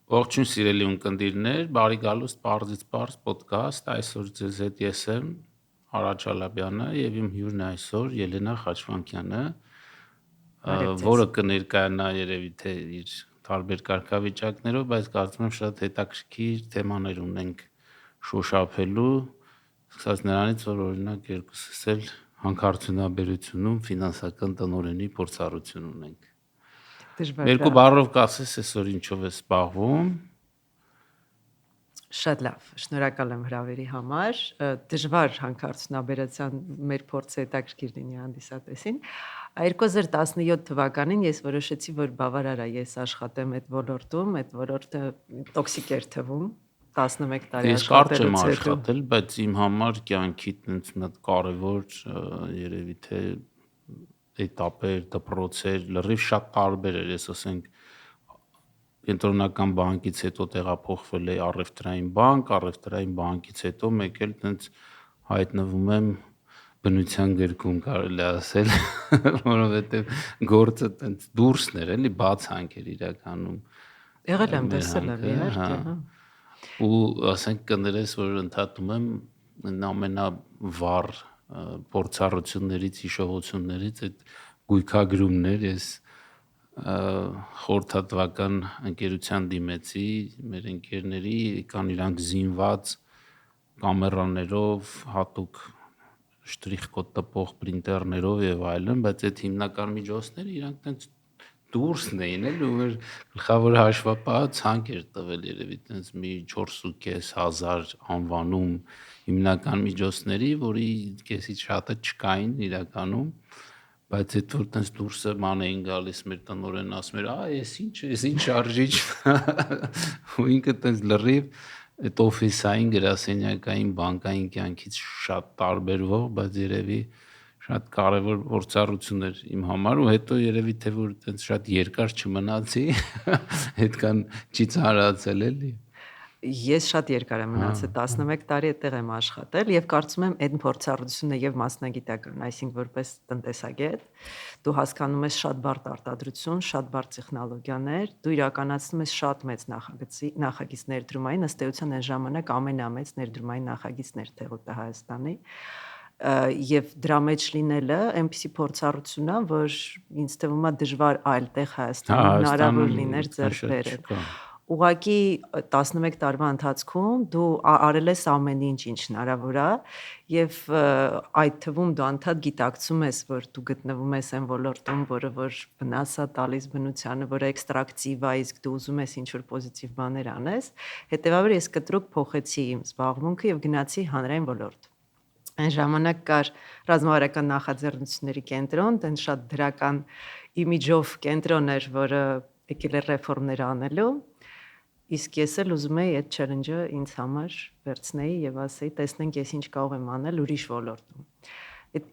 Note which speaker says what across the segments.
Speaker 1: Ողջույն սիրելի ունկնդիրներ, բարի գալուստ Պարզից Պարզ պոդքասթ, այսօր ձեզ հետ ես եմ Արաջ Ալաբյանը եւ իմ հյուրն է այսօր Ելենա Խաչվանքյանը, որը կներկայանա երևի թե իր տարբեր կարգավիճակներով, բայց կարծում եմ շատ հետաքրքիր թեմաներ ունենք շոշափելու, սկսած նրանից, որ օրինակ երկուսս էլ հանքարդյունաբերությունում ֆինանսական տնօրենի փորձառություն ունենք։ Երկու բառով կասես այսօր ինչով է զբաղվում։
Speaker 2: Շատ լավ, շնորհակալ եմ հրավերի համար։ Դժվար հանքարդյունաբերության մեր փորձը հետաքրքիր լինի հանդիսատեսին։ 2017 թվականին ես որոշեցի, որ բավարար է ես աշխատեմ այդ ոլորտում, այդ ոլորտը տոքսիկ էր թվում 11 տարի
Speaker 1: աշխատելուց հետո։ Ես կարճ եմ աշխատել, բայց իմ համար կյանքի տենց մի հատ կարևոր երևի թե էտապեր, դպրոցեր, լրիվ շատ տարբեր էր, ես ասենք կենտրոնական բանկից հետո տեղափոխվել էի առևտրային բանկ, առևտրային բանկից հետո մեկ էլ տենց հայտնվում եմ բնության գրկում կարելի ասել, որովհետև գործը տենց դուրսն էր, էլի բաց հանք էր իրականում։
Speaker 2: Եղել եմ, տեսել եմ, իհարկե,
Speaker 1: ու ասենք կներես, որ ընդհատում եմ ամենավառ փորձառություններից, հիշողություններից այդ գույքագրումներ, ես խորհրդատվական ընկերության դիմեցի, մեր ընկերների կան իրանք զինված կամերաներով, հատուկ շտրիխ-կոդ տպող պրինտերներով եւ այլն, բայց այդ հիմնական միջոցները իրանք տենց դուրսն էին, էլի ու գլխավոր հաշվապահը ցանկ էր տվել երևի տենց մի 4.500 անվանում հիմնական միջոցների, որի կեսից շատը չկային իրականում, բայց այդ որ տենց դուրսը ման էին գալիս մեր տնօրենն ասում էր, ես ինչ շարժիչ ու ինքը տենց լրիվ այդ օֆիսային գրասենյակային բանկային կյանքից շատ տարբերվող, բայց երևի շատ կարևոր փորձառություն էր իմ համար ու հետո երևի թե որ տենց շատ երկար չմնացի, այդքան չի ծարացել էլի։
Speaker 2: Ես շատ երկար եմ մնացել, 11 տարի այդտեղ եմ աշխատել եւ կարծում եմ այդ փորձառությունը եւ մասնագիտական, այսինքն որպես տնտեսագետ, դու հասկանում ես շատ բարդ արտադրություն, շատ բարդ տեխնոլոգիաներ, դու իրականացնում ես շատ մեծ նախագիծ ներդրումային, ըստ էության այն ժամանակ ամենամեծ ներդրումային նախագիծն էր Թեղուտը Հայաստանի եւ դրա մեջ լինելը այնպիսի փորձառություն է, որ ինձ թվում է դժվար այլ տեղ Հայաստանում հնարավոր լիներ ձեռք բերել։ Ուղղակի 11 տարվա ընթացքում դու արել ես ամեն ինչ, ինչ հնարավոր է եւ այդ թվում դու անդադ գիտակցում ես, որ դու գտնվում ես այն ոլորտում, որը որ վնաս է տալիս բնությանը, որը էքստրակտիվ է, իսկ դու ուզում ես ինչ-որ պոզիտիվ բաներ անես, հետեւաբար ես կտրուկ փոխեցի իմ զբաղմունքը եւ գնացի հանրային ոլորտ։ Այն ժամանակ կար ռազմավարական նախաձեռնությունների կենտրոն, տենց շատ դրական իմիջով կենտրոն էր, որը եկել էր ռեֆորմներ անելու, իսկ ես էլ ուզում էի այդ չելենջը ինձ համար վերցնեի եւ ասեի, տեսնենք ես ինչ կարող եմ անել ուրիշ ոլորտում։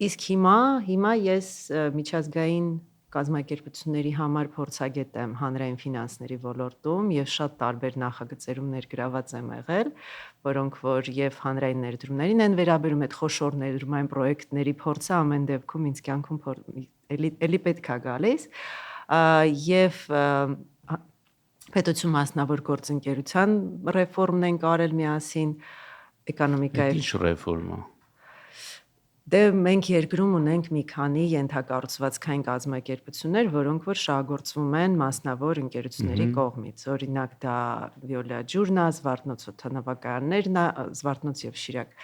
Speaker 2: Իսկ հիմա ես միջազգային կազմակերպությունների համար փորձագետ եմ հանրային ֆինանսների ոլորտում եւ շատ տարբեր նախագծերում ներգրաված եմ եղել, որոնք որ եւ հանրային ներդրումներին են վերաբերում, այդ խոշոր ներդրումային պրոյեկտների փորձը ամեն դեպքում ինձ կյանքում էլի պետք է գալիս եւ պետություն մասնավոր գործընկերության ռեֆորմն ենք արել միասին էկոնոմիկայի։
Speaker 1: Ինչ ռեֆորմա։
Speaker 2: Դե մենք երկրում ունենք մի քանի ենթակառուցվածքային կազմակերպություններ, որոնք որ շահագործվում են մասնավոր ընկերությունների կողմից։ Օրինակ դա Վիոլա ջուրնա, Զվարթնոց օդանավակայաններն է, Զվարթնոց եւ Շիրակ,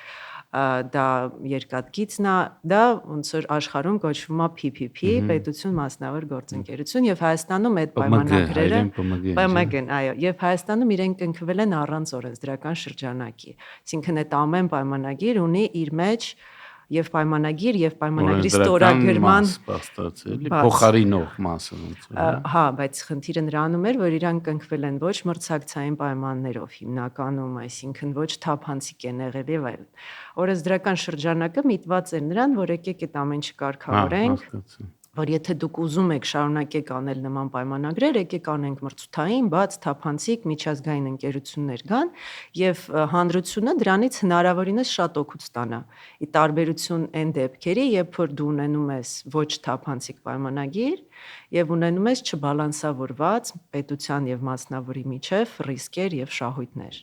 Speaker 2: դա երկաթգիծն է, դա ոնց որ աշխարհում կոչվում է PPP, պետություն մասնավոր գործընկերություն եւ Հայաստանում այդ պայմանագրերը PMG-ն, այո, եւ Հայաստանում իրենք կնքվել են առանց օրենսդրական շրջանակի։ Այսինքն այդ ամեն պայմանագիր ունի իր մեջ եւ պայմանագիր եւ պայմանագրի ստորագրման
Speaker 1: փոխարինող մասը ոնց է։
Speaker 2: Հա, բայց խնդիրը նրանում էր, որ իրանք կնքվել են ոչ մրցակցային պայմաններով հիմնականում, այսինքն ոչ թափանցիկ են եղել եւ այլն։ Օրենսդրական շրջանակը միտված էր նրան, որ եկեք այդ ամեն ինչը կարգավորենք, որ եթե դուք ուզում եք շարունակեք անել նման պայմանագրեր, եկեք անենք մրցութային, բաց, թափանցիկ, միջազգային ընկերություններ կան եւ հանրությունը դրանից հնարավորինս շատ օգուտ ստանա։ Ի տարբերություն այն դեպքերի, երբ որ դու ունենում ես ոչ թափանցիկ պայմանագիր եւ ունենում ես չբալանսավորված պետության եւ մասնավորի միջև ռիսկեր եւ շահույթներ։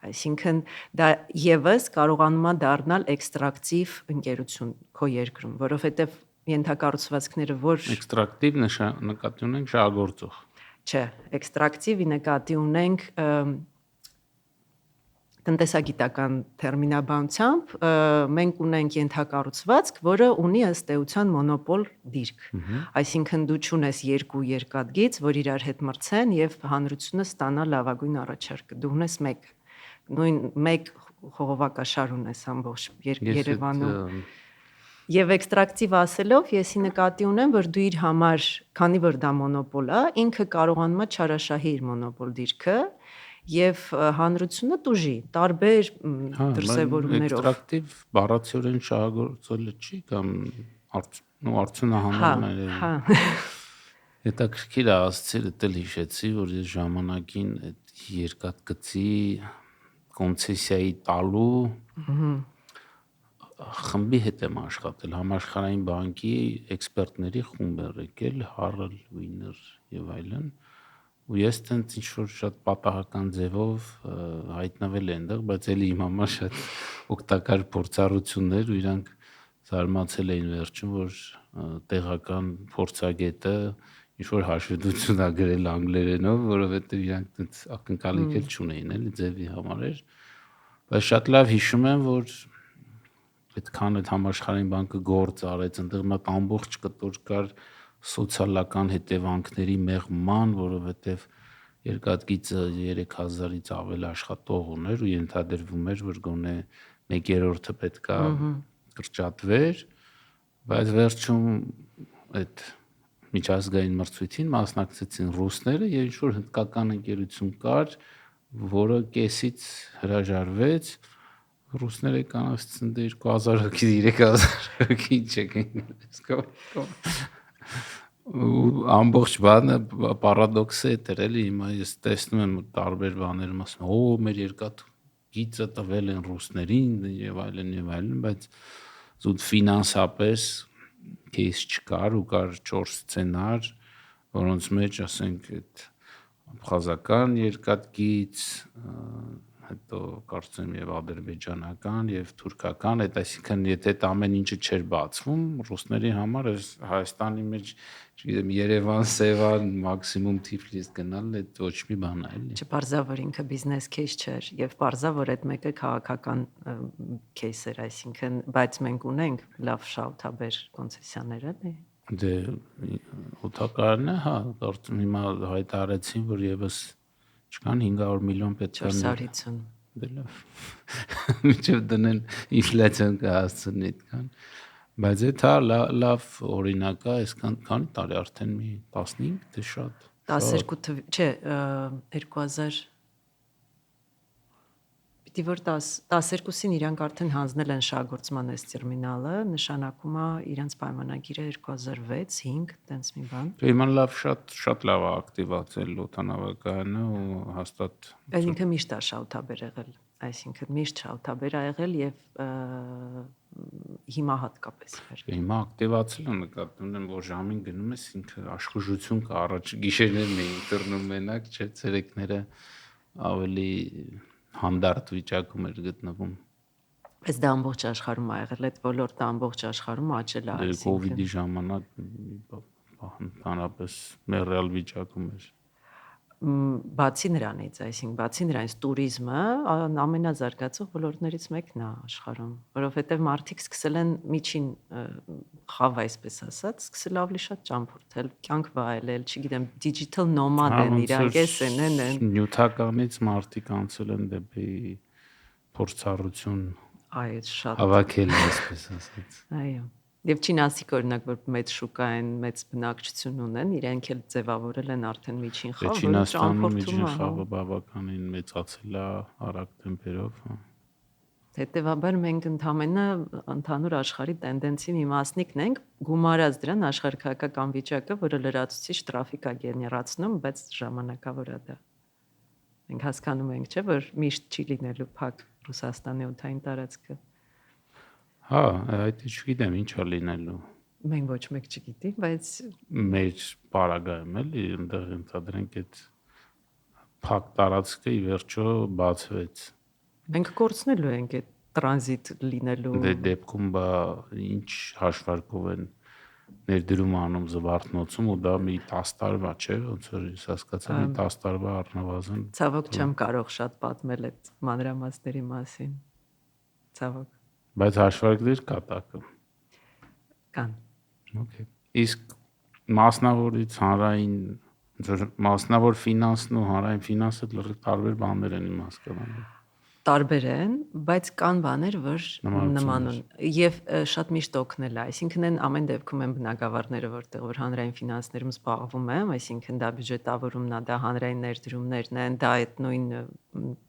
Speaker 2: Այսինքն դա եւս կարողանում է դառնալ էքստրակտիվ ընկերություն քո երկրում, որովհետեւ ենթակառուցվածքները որ
Speaker 1: Էքստրակտիվ նկատի ունենք շահագործող։
Speaker 2: չէ, էքստրակտիվի նկատի ունենք տնտեսագիտական տերմինաբանությամբ մենք ունենք ենթակառուցվածք, որը ունի ըստ էության մոնոպոլ դիրք։ Այսինքն դու չունես երկու երկաթգիծ, որ իրար հետ մրցեն եւ հանրությունը ստանա լավագույն առաջարկը։ Դու ունես մեկ, նույն մեկ խողովակաշար ունես ամբողջ Երևանում։ Եվ էքստրակտիվ ասելով, եսի նկատի ունեմ, որ դու իր համար, քանի որ դա մոնոպոլ է, ինքը կարողանում է չարաշահի իր մոնոպոլ դիրքը եւ հանրությունը տուժի տարբեր դրսևորումներով։
Speaker 1: Էքստրակտիվ բառացիորեն շահագործելը չի կամ արդյունահանելն է։
Speaker 2: Հա։
Speaker 1: Հետաքրքիր է, ասացի, դել հիշեցի, որ ես ժամանակին այդ երկաթգծի կոնցեսիայի տալու խմբի հետ եմ աշխատել, համաշխարհային բանկի էքսպերտների խումբ էր եկել, Harrell, Wiener եւ այլն, ու ես տենց ինչ որ շատ պատահական ձևով հայտնվել եմ այնտեղ, բայց էլի իմ համար շատ օգտակար փորձառություններ ու իրանք զարմացել էին վերջում, որ տեղական փորձագետը ինչ որ հաշվետվություն ա գրել անգլերենով, որովհետեւ իրանք տենց ակնկալիք էլ չունեին, էլի ձևի համար էր, բայց շատ լավ հիշում եմ, որ այդքան այդ համաշխարհային բանկը գործ արեց, այնտեղ մոտ ամբողջ կտոր կար սոցիալական հետևանքների մեղման, որովհետև երկաթգիծը 3000-ից ավել աշխատող ուներ ու ենթադրվում էր, որ գոնե 1/3-ը պետքա կրճատվեր, բայց վերջում այդ միջազգային մրցույթին մասնակցեցին ռուսները եւ ինչ որ հնդկական ընկերություն կար, որը կեսից հրաժարվեց, ռուսները եկան ասեցին 2000-3000 ինչ եք ու ամբողջ բանը պարադոքսը է էլի հիմա ես տեսնում եմ տարբեր բաներում ասում մեր երկաթգիծը տվել են ռուսներին եւ այլն, բայց զուտ ֆինանսապես кейս չկար ու կար 4 սցենար, որոնց մեջ ասենք այդ աբխազական երկաթգիծ, հետո կարծեմ եւ ադրբեջանական եւ թուրքական, այդ այսինքն եթե այդ ամեն ինչը չէր բացվում, ռուսների համար Հայաստանի մեջ, չգիտեմ, Երևան, Սևան, մաքսիմում Թիֆլիս գնալն այդ ոչ մի բան է, էլի։
Speaker 2: Չպարզա որ ինքը բիզնես քեյս չէր եւ պարզա որ այդ մեկը քաղաքական քեյս էր, այսինքն, բայց մենք ունենք լավ շահութաբեր կոնցեսիաներ, էլի։
Speaker 1: Դե օտակարն է, հա, կարծում հիմա հայտարարեցին, որ եւս չկան 500 միլիոն պետք է
Speaker 2: 450
Speaker 1: դե լավ միջև դնեն ինֆլյացիան կհասցնի այդքան, բայց դա լավ օրինակ է, այսքան քանի տարի արդեն մի 15 թե շատ
Speaker 2: 12 չէ 2000 պիտի որ 12-ին իրանք արդեն հանձնել են շահգործման այս տերմինալը, նշանակում է իրենց պայմանագիրը 2006-5 տենց մի բան։
Speaker 1: Հիմա լավ շատ լավ է ակտիվացել օդանավակայանը ու հաստատ
Speaker 2: Բայց ինքը միշտ է շահութաբեր եղել, այսինքն միշտ շահութաբեր է եղել եւ հիմա հատկապես էր։
Speaker 1: Հիմա ակտիվացել են, նկատի ունեմ, որ ժամին գնում ես ինքը աշխուժություն կա, առաջ գիշերներն էին դռնում մենակ, չէ, ցերեկները ավելի հանդարտ վիճակում էր գտնվում։
Speaker 2: Բայց դա ամբողջ աշխարհում է եղել, այդ ոլորտը ամբողջ աշխարհում աճել է,
Speaker 1: այսինքն կոവിഡ്ի ժամանակ բանապես մեռյալ վիճակում էր։
Speaker 2: Բացի նրանից, այսինքն բացի նրանից տուրիզմը ամենազարգացող ոլորտներից մեկն է աշխարհում, որովհետև մարդիկ սկսել են միջին խավ, այսպես ասած, սկսել ավելի շատ ճամփորդել, կյանք վայելել, չգիտեմ, digital nomad են իրանք, են
Speaker 1: նյութականից մարդիկ անցել են դեպի փորձառություն,
Speaker 2: այո, շատ
Speaker 1: հավաքել, այսպես ասած։
Speaker 2: Այո։ Եվ չինասիկ օրինակ, որ մեծ շուկա են, մեծ բնակչություն ունեն, իրենք էլ ձևավորել են արդեն միջին խավ, որը ճամփորդում է։
Speaker 1: Միջին խավը բավականին մեծացել է արագ տեմպերով։
Speaker 2: Հետևաբար մենք ընդհանուր աշխարհի տենդենսի մի մասնիկն ենք, գումարած դրան աշխարհակական վիճակը, որը լրացուցիչ տրաֆիկ է գեներացնում, բայց ժամանակավոր է դա։ Մենք հասկանում ենք, չէ՞, որ միշտ չի լինելու փակ Ռուսաստանի օդային տարածքը։
Speaker 1: Հա, այդ չգիտեմ ինչ է լինելու։
Speaker 2: Մենք ոչ մեկ չգիտի, բայց
Speaker 1: մեր պարագայում էլի այնտեղ ընդհանրենք այդ փակ տարածքը ի վերջո բացվեց։
Speaker 2: մենք կորցնելու ենք այդ տրանզիտ լինելու։
Speaker 1: Դե դեպքում բա ինչ հաշվարկով են ներդրում անում Զվարթնոցում ու դա մի 10 տարվա չէ, ոնց որ ես հասկացա մի 10 տարվա առնվազն։
Speaker 2: Ցավոք չեմ կարող շատ պատմել այդ մանրամասների մասին։ Ցավոք։
Speaker 1: Բայց հաշվարկներ կա տակը։
Speaker 2: Կան։
Speaker 1: Okay։ Իսկ մասնավորից հանրային մասնավոր ֆինանսն ու հանրային ֆինանսը լրիվ տարբեր բաներ են իմ հասկանում։
Speaker 2: Տարբեր են, բայց կան բաներ, որ նման են եւ շատ միշտ օգնել է, այսինքն են ամեն դեպքում են բնակավարները, որտեղ որ հանրային ֆինանսներում զբաղվում եմ, այսինքն դա բյուջետավորումն է, դա հանրային ներդրումներն են, դա այդ նույն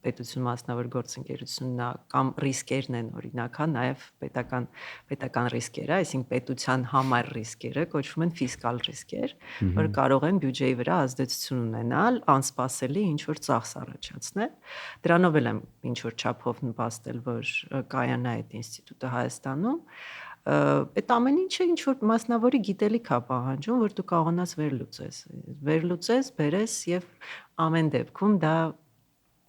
Speaker 2: պետություն մասնավոր գործընկերությունն է կամ ռիսկերն են օրինակ, հա, նաեւ պետական ռիսկերը, այսինքն պետության համար ռիսկերը կոչվում են ֆիսկալ ռիսկեր, որ կարող են բյուջեի վրա ազդեցություն ունենալ, անսպասելի ինչ որ ծախս առաջացնել։ Դրանով էլ եմ ինչ որ չափով նպաստել, որ կայանա այդ ինստիտուտը Հայաստանում, այդ ամեն ինչը ինչ որ մասնավորի գիտելիք է պահանջում, որ դու կարողանաս վերլուծես, բերես եւ ամեն դեպքում դա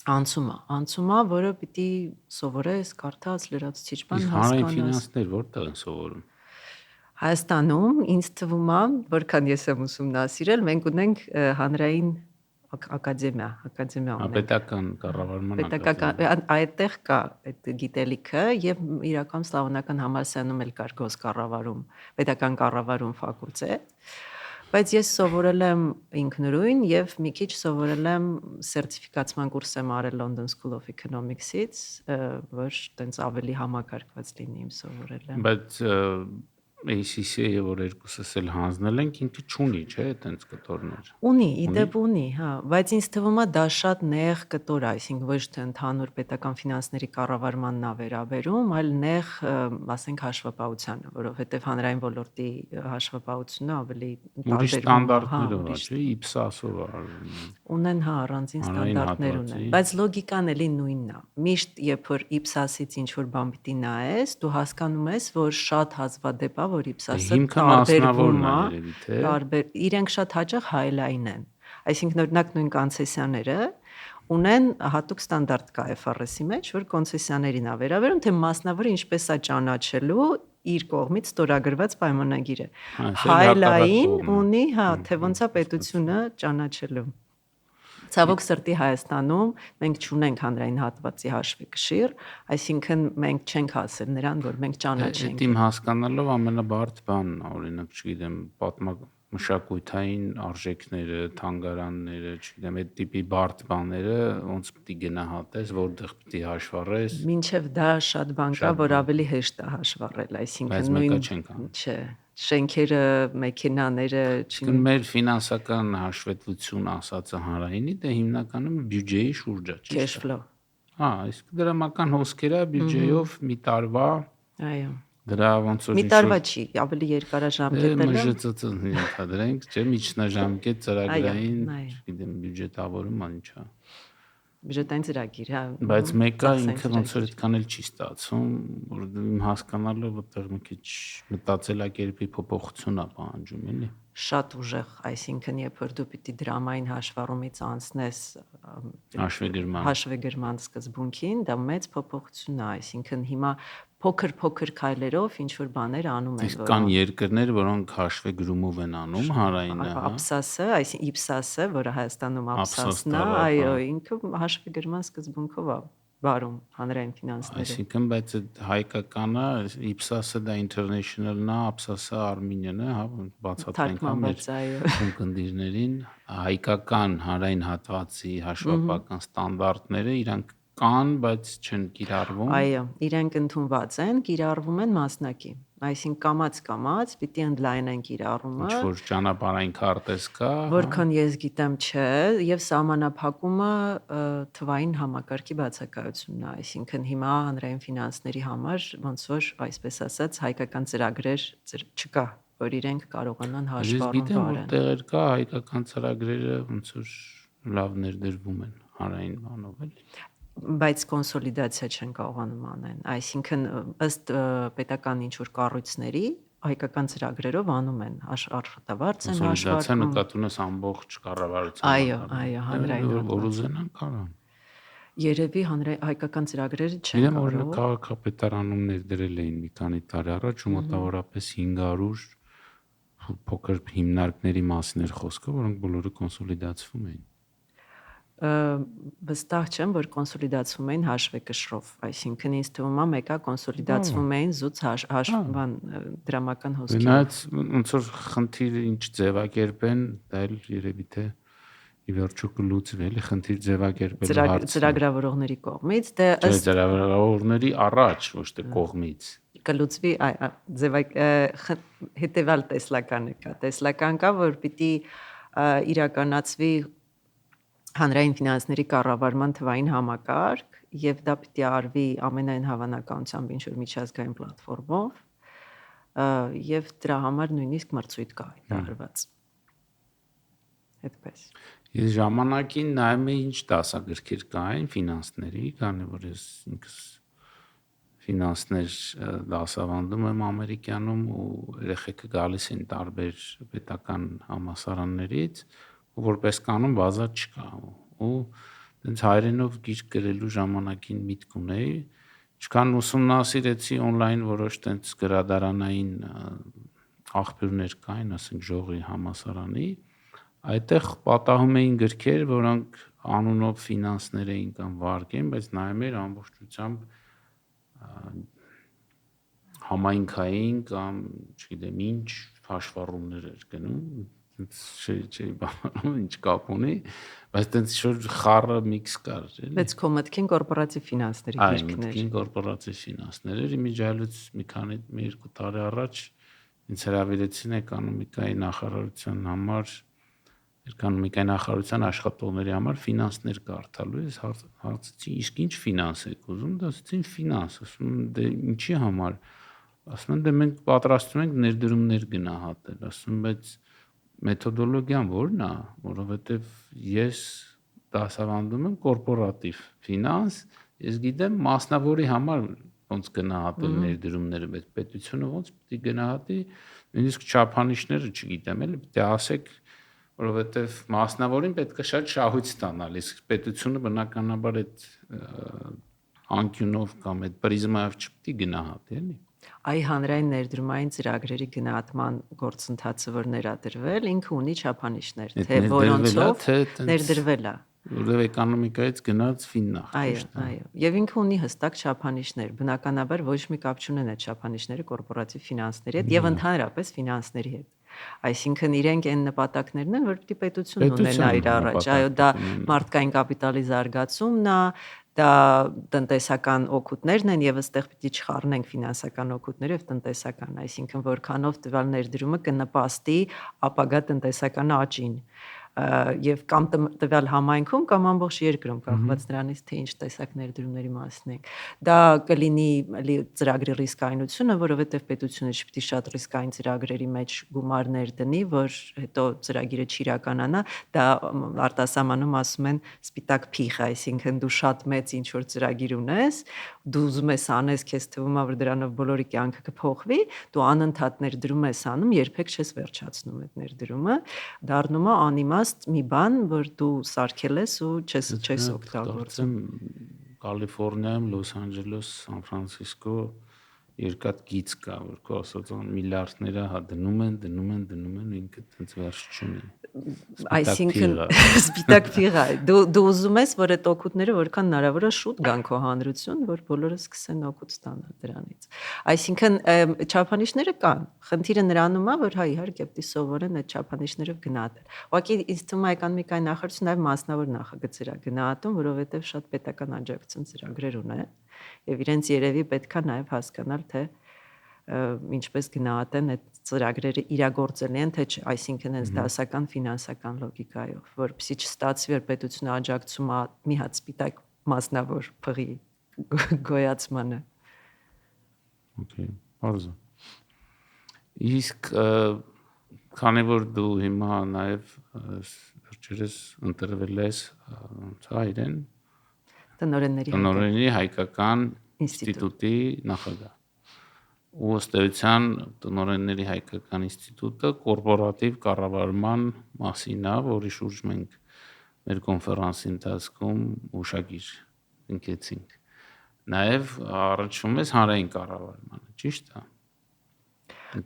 Speaker 2: անցում է, որը պիտի սովորես, կարդաս, լրացուցիչ բան
Speaker 1: հասկանաս։ Հանրային ֆինանսներ որտեղ են սովորում։
Speaker 2: Հայաստանում ինձ թվում է, որքան ես եմ ուսումնասիրել, մենք ունենք հանրային ակադեմիա ունենք։
Speaker 1: Պետական կառավարման
Speaker 2: ակադեմիա։ Այդտեղ կա այդ գիտելիքը եւ իրական Սլավոնական համալսարանում էլ կար գոսկառավարում, պետական կառավարում ֆակուլտետ, բայց ես սովորել եմ ինքնուրույն եւ մի քիչ սովորել եմ սերտիֆիկացման կուրս եմ արել London School of Economics-ից, որ տենց ավելի համակարգված լինի իմ սովորել եմ։
Speaker 1: Բայց ACC-ը որ երկուսս էլ հանձնել ենք, ինքը չունի, չէ, այտենց կտորներ։
Speaker 2: Ունի, իդեպ ունի, հա, բայց ինձ թվում է դա շատ նեղ կտոր է, այսինքն ոչ թե ընդհանուր պետական ֆինանսների կառավարմանն է վերաբերում, այլ նեղ, ասենք, հաշվապահությանը, որովհետև հանրային ոլորտի հաշվապահությունը ավելի
Speaker 1: տարբերվում է, չէ, IPSAS-ով
Speaker 2: ունեն, հա, առանձին ստանդարտներ ունեն, բայց լոգիկան էլի նույնն է։ Միշտ երբ որ IPSAS-ից ինչ որ բան պիտի նայես, դու հասկանում ես, որ շատ հազվադեպ է, որ IPSAS-ը տարբերվում է, իրենք շատ հաճախ highline են։ Այսինքն օրինակ նույն կոնցեսիաները ունեն հատուկ ստանդարտ կա FRS-ի մեջ, որ կոնցեսիաներին է վերաբերում, թե մասնավորը ինչպես է ճանաչելու իր կողմից ստորագրված պայմանագիրը։ Highline ունի, հա, թե ոնց է պետությունը ճանաչելու։ Ցավոք սրտի Հայաստանում մենք չունենք հանրային հատվածի հաշվեկշիռ, այսինքն մենք չենք հասել նրան, որ մենք ճանաչենք։
Speaker 1: Իմ հասկանալով ամենաբարդ բանն է, օրինակ, չգիտեմ, մշակութային արժեքները, թանգարանները, չգիտեմ, այդ տիպի բարդ բաները ոնց պիտի գնահատես, որտեղ պիտի հաշվառես։
Speaker 2: Մինչև դա շատ բան կա, որ ավելի հեշտ է հաշվառել, այսինքն
Speaker 1: նույն
Speaker 2: չէ, շենքերը, մեքենաները,
Speaker 1: մեր ֆինանսական հաշվետվություն ասածը հանրայինի, դա հիմնականում բյուջեի շուրջ է, ճիշտ է։
Speaker 2: Cash flow։
Speaker 1: Հա, իսկ դրամական հոսքերը բյուջեով մի տարվա,
Speaker 2: այո,
Speaker 1: դրա ոնց որ
Speaker 2: մի տարվա չի, ավելի երկարաժամկետ է։
Speaker 1: ՄԺԾ-ն ենթադրենք, չէ, միջնաժամկետ ծրագրային, չգիտեմ, բյուջետավորում ինչ է։
Speaker 2: Բյուջետային ծրագիր, հա։
Speaker 1: Բայց մեկը ինքը ոնց որ այդքան էլ չի ստացվում, որ իմ հասկանալով այդտեղ մի քիչ մտածելակերպի փոփոխություն է պահանջում, էլի։
Speaker 2: Շատ ուժեղ, այսինքն երբ որ դու պիտի դրամային հաշվառումից անցնես հաշվեգրման սկզբունքին, դա մեծ փոփոխություն է, այսինքն հիմա փոքր քայլերով ինչ որ բաներ անում են։
Speaker 1: Իսկ կան երկրներ, որոնք հաշվեգրումով են անում հանրայինը, հա։
Speaker 2: APSAS-ը, այսինքն IPSAS-ը, որը Հայաստանում APSAS-ն է, այո, ինքը հաշվեգրման սկզբունքով է վարում հանրային ֆինանսները։
Speaker 1: Այսինքն, բայց այդ հայկականը IPSAS-ը դա international-ն է, APSAS-ը Armenian է, հա, բացատրենք մեր ունկնդիրներին, հայկական հանրային հատվածի հաշվապահական ստանդարտները իրանք կան, բայց չեն կիրառվում։
Speaker 2: Այո, իրենք ընդունված են, կիրառվում են մասնակի։ Այսինքն կամած պիտի ընդլայնենք իրառումը։
Speaker 1: Ինչ որ ճանապարհային քարտեզ կա,
Speaker 2: Որքան ես գիտեմ, չէ, եւ սահմանափակումը թվային համակարգի բացակայությունն է, այսինքն հիմա հանրային ֆինանսների համար ոնց որ այսպես ասած հայկական ծրագրեր չկա, որ իրենք կարողանան
Speaker 1: ես
Speaker 2: հաշվառում
Speaker 1: գիտեմ, որ
Speaker 2: վարեն։
Speaker 1: տեղեր կա հայկական ծրագրերը ոնց որ լավ ներդրվում են հանրային բանով էլի։
Speaker 2: Բայց կոնսոլիդացիա չեն կարողանում անեն, այսինքն ըստ պետական ինչ-որ կառույցների հայկական ծրագրերով անում են, աշխատավարձ են
Speaker 1: Կոնսոլիդացիա
Speaker 2: հաշվարկում։
Speaker 1: նկատում ես ամբողջ կառավարության
Speaker 2: Այո,
Speaker 1: մակարդակում։
Speaker 2: հանրային
Speaker 1: Որ
Speaker 2: հատվածում։
Speaker 1: ուզենան կարան։
Speaker 2: Երևի հայկական ծրագրերը չեն
Speaker 1: Իրեմ օրինակ
Speaker 2: կարող։
Speaker 1: քաղաքապետարանում ներդրել էին մի քանի տարի առաջ ու մոտավորապես 500 փոքր հիմնարկների մասին էր խոսքը, որոնք բոլորը կոնսոլիդացվում էին։
Speaker 2: Վստահ չեմ, որ կոնսոլիդացվում էին հաշվեկշռով, այսինքն ինձ թվում է մեկը կոնսոլիդացվում էին զուտ հաշվան դրամական հոսքերով։
Speaker 1: Գնաց ոնց որ խնդիրը ինչ ձևակերպեն, դա էլ երևի թե ի վերջո կլուծվի, էլի խնդիր ձևակերպելու հարցը։
Speaker 2: Ծրագրավորողների կողմից, դե
Speaker 1: ըստ ծրագրավորողների առաջ, ոչ թե կողմից։
Speaker 2: Կլուծվի հետևյալ տեսլականը կա։ Տեսլական կա, որ պիտի իրականացվի հանրային ֆինանսների կառավարման թվային համակարգ եւ դա պիտի արվի ամենայն հավանականությամբ ինչ որ միջազգային պլատֆորմով եւ դրա համար նույնիսկ մրցույթ կա հայտարարված։ Այդպես։
Speaker 1: Ես ժամանակին նայում եմ ինչ դասագրքեր կային ֆինանսների, քանի որ ես ինքս ֆինանսներ դասավանդում եմ ամերիկանում ու երեխեքը գալիս են տարբեր պետական համալսարաններից ու որպես կանոն բազա չկա ու տենց հայերենով գիրք գրելու ժամանակին միտք ունեի, չքան ուսումնասիրեցի on-line որոշ տենց գրադարանային աղբյուրներ կային, ասենք Ժողովի համալսարանի, այդտեղ պատահում էին գրքեր, որոնք անունով ֆինանսներ էին կամ վարկեն, բայց նայում էր ամբողջությամբ համայնքային կամ, չգիտեմ, ինչ հաշվառումներ էր գնում, չէի բանում, ինչ կապ ունի, բայց տենց շուտ խառը միքս կար, էլի։
Speaker 2: Բայց քո մտքին կորպորատիվ ֆինանսների
Speaker 1: Այո,
Speaker 2: գիրքներ։
Speaker 1: մտքին կորպորատիվ ֆինանսներ էր, իմիջիալից մի քանի 2 տարի առաջ ինձ հրավիրեցին էկոնոմիկայի նախարարության համար, էկոնոմիկայի նախարարության աշխատողների համար ֆինանսներ կարդալու, ես հարցրեցի, իսկ ինչ ֆինանս եք ուզում, դա ասեցին ֆինանս, ասում եմ, դե ինչի համար, ասում են, դե մենք պատրաստվում ենք ներդրումներ գնահատել, ասում բայց մեթոդոլոգիան ո՞րն է, որովհետև ես դասավանդում եմ կորպորատիվ ֆինանս, ես գիտեմ մասնավորի համար ոնց գնահատել ներդրումները, բայց պետությունը ոնց պիտի գնահատի, նույնիսկ չափանիշները չգիտեմ, էլի պիտի ասեք, որովհետև մասնավորին պետք է շատ շահույթ ստանալ, իսկ պետությունը բնականաբար այդ անկյունով կամ այդ պրիզմայով չպիտի գնահատի, էլի։
Speaker 2: Այ հանրային ներդրումային ծրագրերի գնահատման գործընթացը որ ներադրվել, ինքը ունի չափանիշներ, թե որոնցով ներդրվել է։
Speaker 1: Որովհետև էկոնոմիկայից գնաց ֆիննախ,
Speaker 2: այո, եւ ինքը ունի հստակ չափանիշներ, բնականաբար ոչ մի կապ չունեն այդ չափանիշները կորպորատիվ ֆինանսների հետ եւ ընդհանրապես ֆինանսների հետ։ Այսինքն իրենք այն նպատակներն են, որ պիտի պետությունն ունենա իր առաջ, այո, դա մարդկային կապիտալի զարգացումն է, դա տնտեսական օգուտներն են եւ այստեղ պիտի չխառնենք ֆինանսական օգուտները եւ տնտեսական, այսինքն որքանով տվյալ ներդրումը կնպաստի ապագա տնտեսական աճին եւ կամ տվյալ համայնքում կամ ամբողջ երկրում կախված նրանից թե ինչ տեսակ ներդրումների մասին ենք։ Դա կլինի ծրագրի ռիսկայնությունը, որովհետեւ պետությունը չպիտի շատ ռիսկային ծրագրերի մեջ գումարներ դնի, որ հետո ծրագիրը չիրականանա, դա արտասահմանում ասում են սպիտակ փիղ, այսինքն դու շատ մեծ ինչ որ ծրագիր ունես, դու ուզում ես անես, քեզ թվում է որ դրանով բոլորի կյանքը կփոխվի, դու անընդհատ ներդրում ես անում, երբեք չես վերջացնում այդ ներդրումը, դառնում է անիմաստ մի բան, որ դու սարքել ես ու չես օգտագործում։
Speaker 1: Կալիֆոռնիայում, Լոս Անջելես, Սան Ֆրանցիսկո երկաթ գիծ կա, որ քո ասած միլիարդները հա դնում են, ինքը տենց վերջ չունի։
Speaker 2: Այսինքն սպիտակ փիղ է։ Դու ուզում ես, որ այդ օգուտները որքան հնարավոր է շուտ գան քո հանրություն, որ բոլորը սկսեն օգուտ ստանալ դրանից։ Այսինքն չափանիշները կան։ Խնդիրը նրանում է, որ հա իհարկե պետք է սովորեն այդ չափանիշներով գնահատել։ Ուղղակի ինձ թվում է էկոնոմիկայի նախարարությունը նաև մասնավոր նախագծեր է գնահատում, որովհետև շատ պետական աջակցություն ծրագրեր ունեն եւ իրենց երևի պետքա նաև հասկանալ, թե ինչպես գնահատեն այդ ծրագրերը իրագործելի են, թե չէ, այսինքն հենց դասական ֆինանսական լոգիկայով, որպեսզի չստացվի, որ պետությունը աջակցում է մի հատ սպիտակ մասնավոր փղի գոյացմանը։
Speaker 1: Okay, բարձր։ Իսկ քանի որ դու հիմա նաև վերջերս ընտրվել ես իրեն տնօրենների հայկական ինստիտուտի նախագահ։ Ու ըստ էության տնօրենների հայկական ինստիտուտը կորպորատիվ կառավարման մասին է, որի շուրջ մենք մեր կոնֆերանսի ընթացքում ուշագիր ընկեցինք։ Նաև առաջում ես հանրային կառավարմանը, ճիշտ է։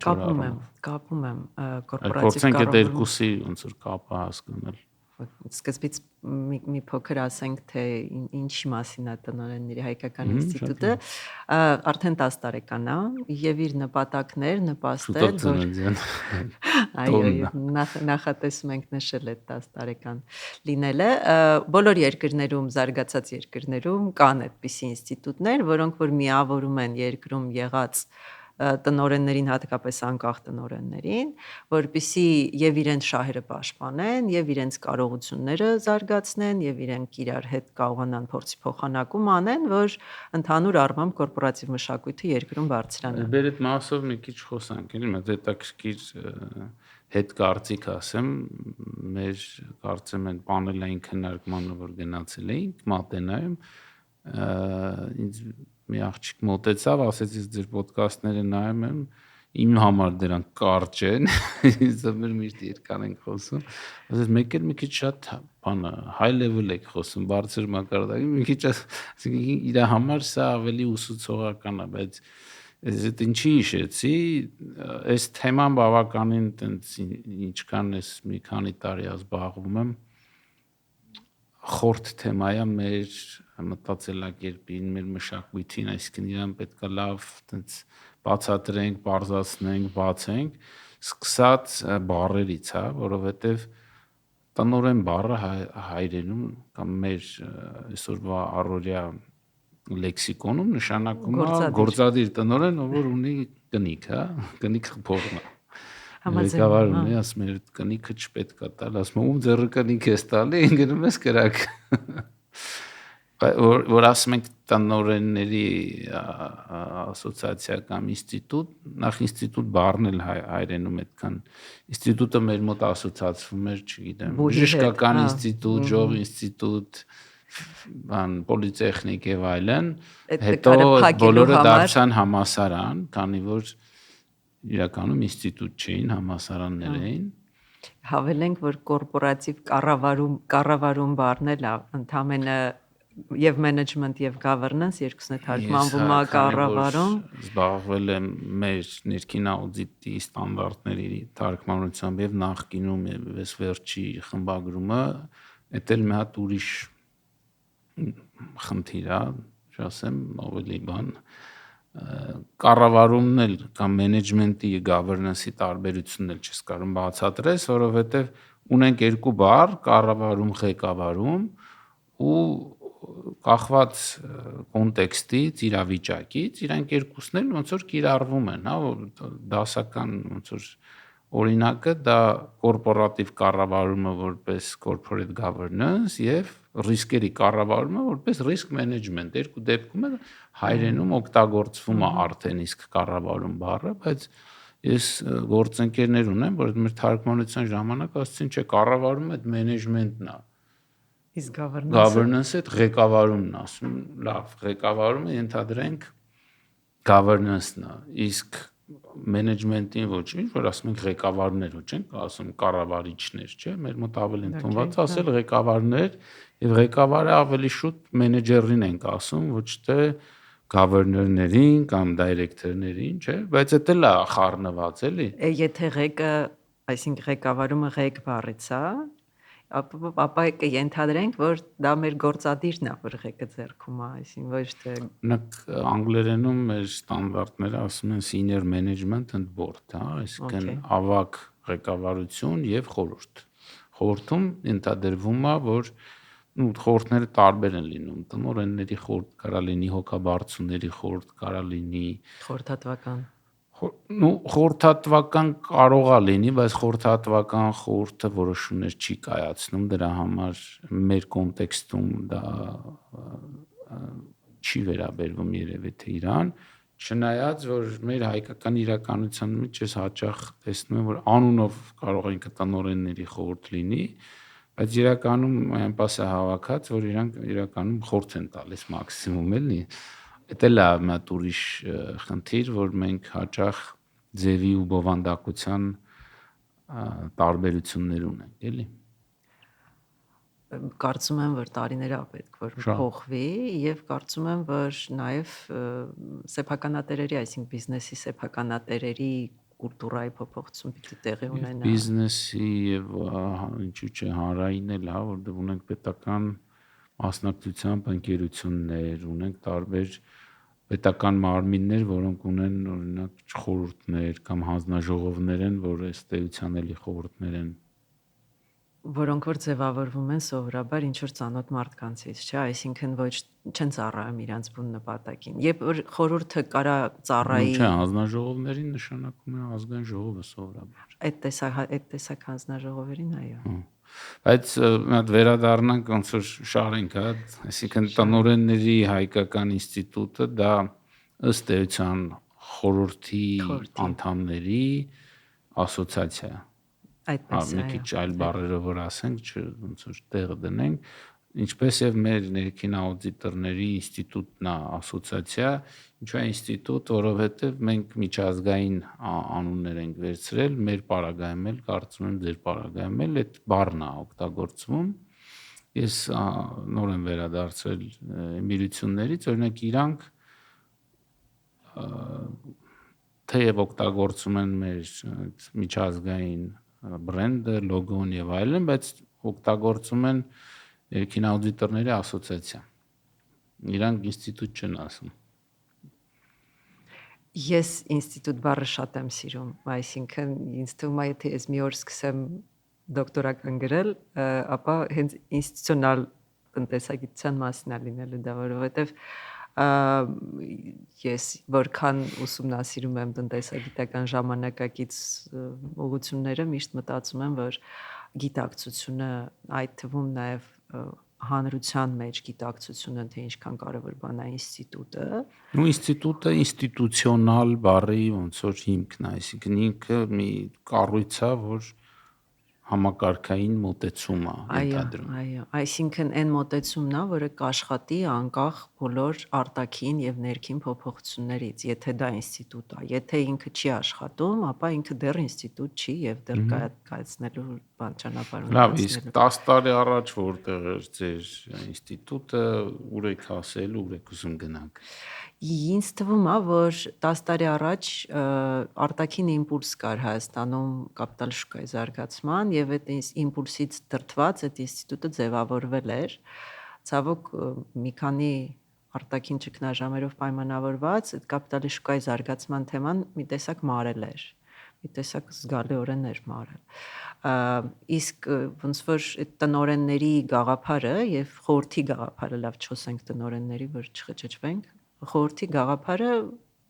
Speaker 2: Կապում եմ կորպորատիվ
Speaker 1: կառավարմանը։ Այդ երկուսի ոնց որ կապը հասկանալ։
Speaker 2: Սկզբից մի փոքր ասենք, թե ինչի մասին է տնօրենների հայկական ինստիտուտը, արդեն 10 տարեկան է եւ իր նպատակներ նպաստել, այո, նախատեսում ենք նշել այդ 10 տարեկան լինելը, բոլոր երկրներում, զարգացած երկրներում կան այդպիսի ինստիտուտներ, որոնք որ միավորում են երկրում եղած տնօրեններին, հատկապես անկախ տնօրեններին, որպեսզի եւ իրենց շահերը պաշտպանեն, եւ իրենց կարողությունները զարգացնեն, եւ իրենք իրար հետ կարողանան փորձի փոխանակում անեն, որ ընդհանուր առմամբ կորպորատիվ մշակույթը երկրում բարձրանա։
Speaker 1: Բեր այդ մասով մի քիչ խոսանք, էլի, մեծ հետաքրքիր հետ կարծիք ասեմ, մեր կարծեմ են պանելային քննարկմանը, որ գնացել էինք Մատենայում, ինձ մի աղջիկ մոտեցավ, ասեց ես ձեր ոդկասթները նայում եմ, իմ համար դրանք կարճ են, ինձ մեր միշտ երկար ենք խոսում, ասեց մեկ էլ մի քիչ շատ բանը high level եք խոսում, բարձր մակարդակի, մի քիչ ասենք իր համար սա ավելի ուսուցողական է, բայց ես ինչի հիշեցի, այս թեման բավականին տենց ինչքան ես մի քանի տարի զբաղվում եմ, խորտ թեմա է մեր մտածելակերպին, մեր մշակույթին, այսինքն իրան պետք է լավ տենց բացատրենք, բարձրացնենք, բացենք, սկսած բառերից, հա, որովհետև տնօրեն բառը հայերենում կամ մեր այսօրվա առօրյա լեքսիկոնում նշանակում է գործադիր տնօրեն, ով որ ունի կնիկ, հա, կնիկ փողն է։ Ղեկավարն է, ասում է կնիքը չպետք է տալ, ասում ում ձեռը կնիկ ես տալի, գնում ես կրակ։ Որ ասում ենք տնօրենների ասոցիացիա կամ ինստիտուտ, նախ ինստիտուտ բառն էլ հայերենում այդքան ինստիտուտը մեր մոտ ասոցիացվում էր, չգիտեմ, բժշկական ինստիտուտ, ժող ինստիտուտ, բան պոլիտեխնիկ եւ այլն, հետո բոլորը դարձան համալսարան, քանի որ իրականում ինստիտուտ չէին, համալսարաններ էին։
Speaker 2: Հավելենք, որ կորպորատիվ կառավարում բառն էլ ընդամենը եւ management եւ governance երկուսն է թարգմանվում կառավարում։
Speaker 1: Զբաղվել եմ մեր ներքին աուդիտի ստանդարտների թարգմանությամբ եւ նախկինում եւ վերջի խմբագրումը, դա էլ մի հատ ուրիշ խնդիր է, ասեմ, ավելի բան կառավարումն էլ կամ մենեջմենտի governance-ի տարբերությունն էլ չես կարող բացատրես, որովհետև ունենք երկու բառ՝ կառավարում, ղեկավարում, ու կախված կոնտեքստից, իրավիճակից, իրանք երկուսն էլ ոնց որ կիրառվում են, հա, դասական ոնց որ օրինակը դա կորպորատիվ կառավարումը որպես corporate governance եւ ռիսկերի կառավարումը որպես risk management, երկու դեպքում էլ հայերենում օգտագործվում է արդեն իսկ կառավարում բառը, բայց ես գործընկերներ ունեմ, որ մեր թարգմանության ժամանակ ասեցին, չէ, կառավարումը այդ մենեջմենտն է։
Speaker 2: Իսկ
Speaker 1: governance-ը այդ ղեկավարումն է, ասում, լավ, ղեկավարումը ենթադրենք governance-ն է, իսկ մենեջմենտին ոչինչ, որ ասում ենք ղեկավարներ, ոչ ենք ասում կառավարիչներ, չէ՞, մեր մոտ ավելի ընդունված ասել ղեկավարներ, եւ ղեկավարը ավելի շուտ մենեջերին ենք ասում, ոչ թե գավերներներին կամ դայրեկտորներին, չէ՞, բայց դա էլ է խառնված, էլի։
Speaker 2: Եթե ղեկը, այսինքն ղեկավարումը ղեկ բառից է, ապա կենթադրենք, որ դա մեր գործադիրն է, որ ղեկը ձեռքում է, այսինքն ոչ թե
Speaker 1: Նակ անգլերենում մեր ստանդարտները ասում են senior management and board, հա, այսինքն ավագ ղեկավարություն եւ խորհուրդ։ Խորհրդում ենթադրվում է, որ խորհուրդները տարբեր են լինում, տնօրենների խորհուրդ կարա լինի, հոգաբարձուների խորհուրդ կարա լինի,
Speaker 2: խորհրդատվական
Speaker 1: Խորհրդատվական կարող է լինի, բայց խորհրդատվական խորհուրդը որոշումներ չի կայացնում, դրա համար մեր կոնտեքստում դա չի վերաբերվում երևի թե իրան, չնայած որ մեր հայկական իրականության մեջ ես հաճախ տեսնում եմ, որ անունով կարող է ինքը տնօրենների խորհուրդ լինի, բայց իրականում այնպես է հավաքած, որ իրանք իրականում խորհուրդ են տալիս մաքսիմում էլի։ Դա էլ է մի ուրիշ խնդիր, որ մենք հաճախ ձևի ու բովանդակության տարբերություններ ունենք, էլի։
Speaker 2: Կարծում եմ, որ տարիները պետք որ փոխվի եւ կարծում եմ, որ նաեւ սեփականատերերի, այսինքն բիզնեսի սեփականատերերի կուլտուրայի փոփոխություն պիտի տեղի ունենա։
Speaker 1: Բիզնեսի եւ ինչու՞ չէ հանրային էլ, որտեղ ունենք պետական մասնակցությամբ ընկերություններ, ունենք տարբեր պետական մարմիններ, որոնք ունեն օրինակ խորհուրդներ կամ հանձնաժողովներ են, որ ըստ էության էլի խորհուրդներ են,
Speaker 2: որոնք որ ձևավորվում են սովորաբար ինչ որ ծանոթ մարդկանցից, չէ, այսինքն ոչ չեն ծառայում իրանց բուն նպատակին։ Երբ որ խորհուրդը կարա ծառայի,
Speaker 1: չէ, հանձնաժողովներին նշանակում է ազգային ժողովը սովորաբար։
Speaker 2: Այդ տեսակ հանձնաժողովերին, այո։
Speaker 1: Բայց մի հատ վերադառնանք ոնց որ շարենք, հա, այսինքն տնօրենների հայկական ինստիտուտը դա ըստ էության խորհրդի անդամների ասոցիացիա է։
Speaker 2: Այդպես է։
Speaker 1: Մի քիչ այլ բառերով որ ասենք, ոնց որ տեղը դնենք, ինչպես եւ մեր ներքին աուդիտորների ինստիտուտն է ասոցիացիա, ինչու է ինստիտուտ, որովհետեւ մենք միջազգային անուններ ենք վերցրել, մեր պարագայում էլ, կարծում եմ ձեր պարագայում էլ այդ բառն է օգտագործվում։ Ես նոր եմ վերադարձել միություններից, օրինակ իրանք թեև օգտագործում են մեր միջազգային բրենդը, լոգոն եւ այլն, բայց օգտագործում են ներքին աուդիտորների ասոցիացիա։ Իրանք ինստիտուտ չեն ասում։
Speaker 2: Ես ինստիտուտ բառը շատ եմ սիրում, այսինքն ինձ թվում է, եթե ես մի օր սկսեմ դոկտորական գրել, ապա հենց ինստիտուցիոնալ տնտեսագիտության մասին է լինելու դա, որովհետեւ ես որքան ուսումնասիրում եմ տնտեսագիտական ժամանակակից ուղղությունները, միշտ մտածում եմ, որ գիտակցությունը, այդ թվում նաև հանրության մեջ գիտակցությունը, թե ինչքան կարևոր բան է ինստիտուտը։
Speaker 1: Ինստիտուտը ինստիտուցիոնալ բառի ոնց որ հիմքն է, այսինքն ինքը մի կառույց է, որ համակարգային մոտեցում է ենթադրում։
Speaker 2: Այո, այսինքն այն մոտեցումն է, որը կաշխատի անկախ բոլոր արտաքին եւ ներքին փոփոխություններից, եթե դա ինստիտուտ է, եթե ինքը չի աշխատում, ապա ինքը դեռ ինստիտուտ չի եւ դեռ կայացնելու բան ճանապարհ ունի։
Speaker 1: Լավ, իսկ 10 տարի առաջ որտեղ էր ձեր ինստիտուտը, ուր եք հասել, ուր եք ուզում գնանք։
Speaker 2: Ինձ թվում է, որ 10 տարի առաջ արտաքին իմպուլս կար Հայաստանում կապիտալ շուկայի զարգացման եւ այդ իմպուլսից դրդված այդ ինստիտուտը ձևավորվել էր։ Ցավոք մի քանի արտաքին ճգնաժամերով պայմանավորված այդ կապիտալի շուկայի զարգացման թեման մի տեսակ մարել էր։ Մի տեսակ զգալիորեն էր մարել։ Իսկ ոնց որ այդ տնօրենների գաղափարը եւ խորհրդի գաղափարը, լավ չոսենք տնօրենների, որ չխճճվենք, խորհրդի գաղափարը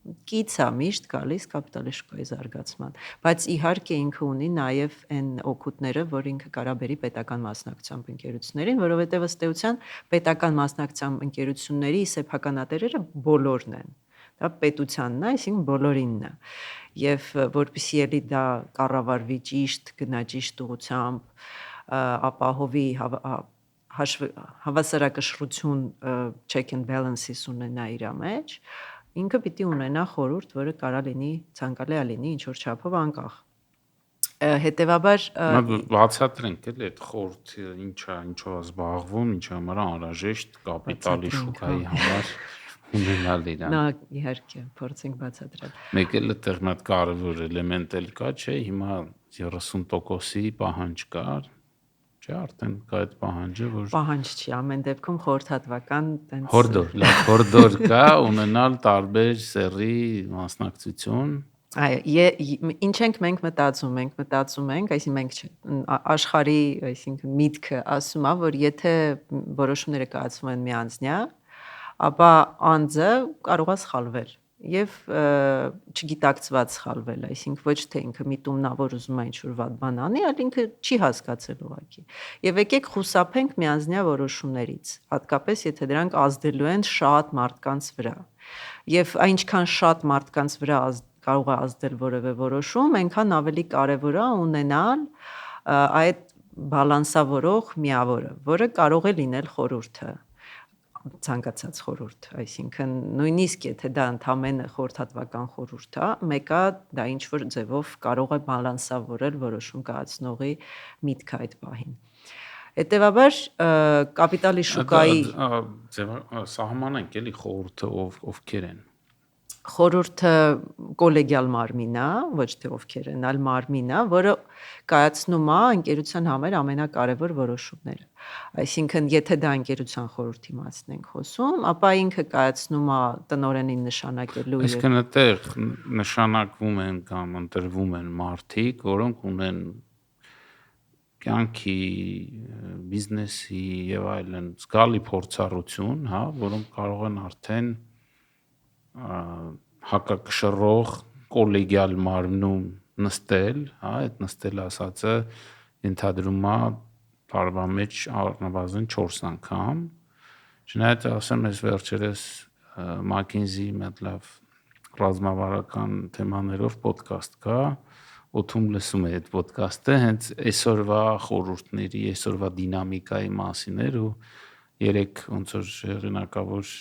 Speaker 2: կից է միշտ գալիս կապիտալի շուկայի զարգացման, բայց իհարկե ինքը ունի նաև այն օգուտները, որ ինքը կարա բերի պետական մասնակցությամբ ընկերություններին, որովհետև ըստ էության պետական մասնակցությամբ ընկերությունների սեփականատերերը բոլորն են։ Դա պետությանն է, այսինքն բոլորինն է։ Եվ որպեսզի էլի դա կառավարվի ճիշտ, գնա ճիշտ ուղղությամբ, ապահովի հավասարակշռություն check and balances ունենա իր մեջ, ինքը պիտի ունենա խորհուրդ, որը կարա լինի, ցանկալի է լինի ինչ որ չափով անկախ։ Հետևաբար
Speaker 1: բացատրենք էլի այդ խորհուրդը ինչով է զբաղվում, ինչի համար անհրաժեշտ կապիտալի շուկայի համար ունենալ իրան։
Speaker 2: Նա իհարկե փորձենք բացատրել։
Speaker 1: Մեկ էլ այդտեղ մի հատ կարևոր էլեմենտ էլ կա, չէ, հիմա 30%-ի պահանջ կար, չէ, արդեն կա այդ պահանջը, որ
Speaker 2: պահանջ չի, ամեն դեպքում խորհրդատվական տենց
Speaker 1: հորդոր կա ունենալ տարբեր սեռի մասնակցություն։
Speaker 2: Այո, ինչ ենք մենք մտածում ենք, այսինքն մենք աշխարհի, այսինքն միտքը ասում է, որ եթե որոշումները կայացվում են միանձնյա, ապա անձը կարող է սխալվել։ եւ չգիտակցված սխալվել, այսինքն ոչ թե ինքը միտումնա, որ ուզում է ինչ-որ վատ բան անի, այլ ինքը չի հասկացել ուղղակի։ Եվ եկեք խուսափենք միանձնյա որոշումներից, հատկապես եթե դրանք ազդելու են շատ մարդկանց վրա։ Եվ այնքան շատ մարդկանց վրա կարող է ազդել որևէ որոշում, այնքան ավելի կարևոր է ունենալ այդ բալանսավորող միավորը, որը կարող է լինել խորհուրդը, ցանկացած խորհուրդ, այսինքն նույնիսկ եթե դա ընդամենը խորհրդատվական խորհուրդ է, մեկը դա ինչ որ ձևով կարող է բալանսավորել որոշում կայացնողի միտքը այդ պահին։ Հետևաբար կապիտալի շուկայի
Speaker 1: սահմանենք էլի խորհուրդը ովքեր են։
Speaker 2: Խորհուրդը կոլեգիալ մարմին է, ոչ թե ովքեր են, այլ մարմին է, որը կայացնում է ընկերության համար ամենակարևոր որոշումները։ Այսինքն, եթե դա ընկերության խորհրդի մասն ենք խոսում, ապա ինքը կայացնում է տնօրենին նշանակելու եւ
Speaker 1: Այսինքն այդտեղ նշանակվում են կամ ընտրվում են մարդիկ, որոնք ունեն կյանքի, բիզնեսի եւ այլն զգալի փորձառություն, հա, որոնք կարող են արդեն հակակշռող կոլեգիալ մարմնում նստել, հա, այդ նստել ասածը ենթադրում է տարվա մեջ առնվազն 4 անգամ։ Չնայած ասեմ, ես վերջերս McKinsey-ի մի լավ ռազմավարական թեմաներով ոդկաստ կա, օդում լսում եմ այդ ոդկասթը, հենց այսօրվա խորհուրդների, այսօրվա դինամիկայի մասին էր ու երեք ոնց որ հեղինակավոր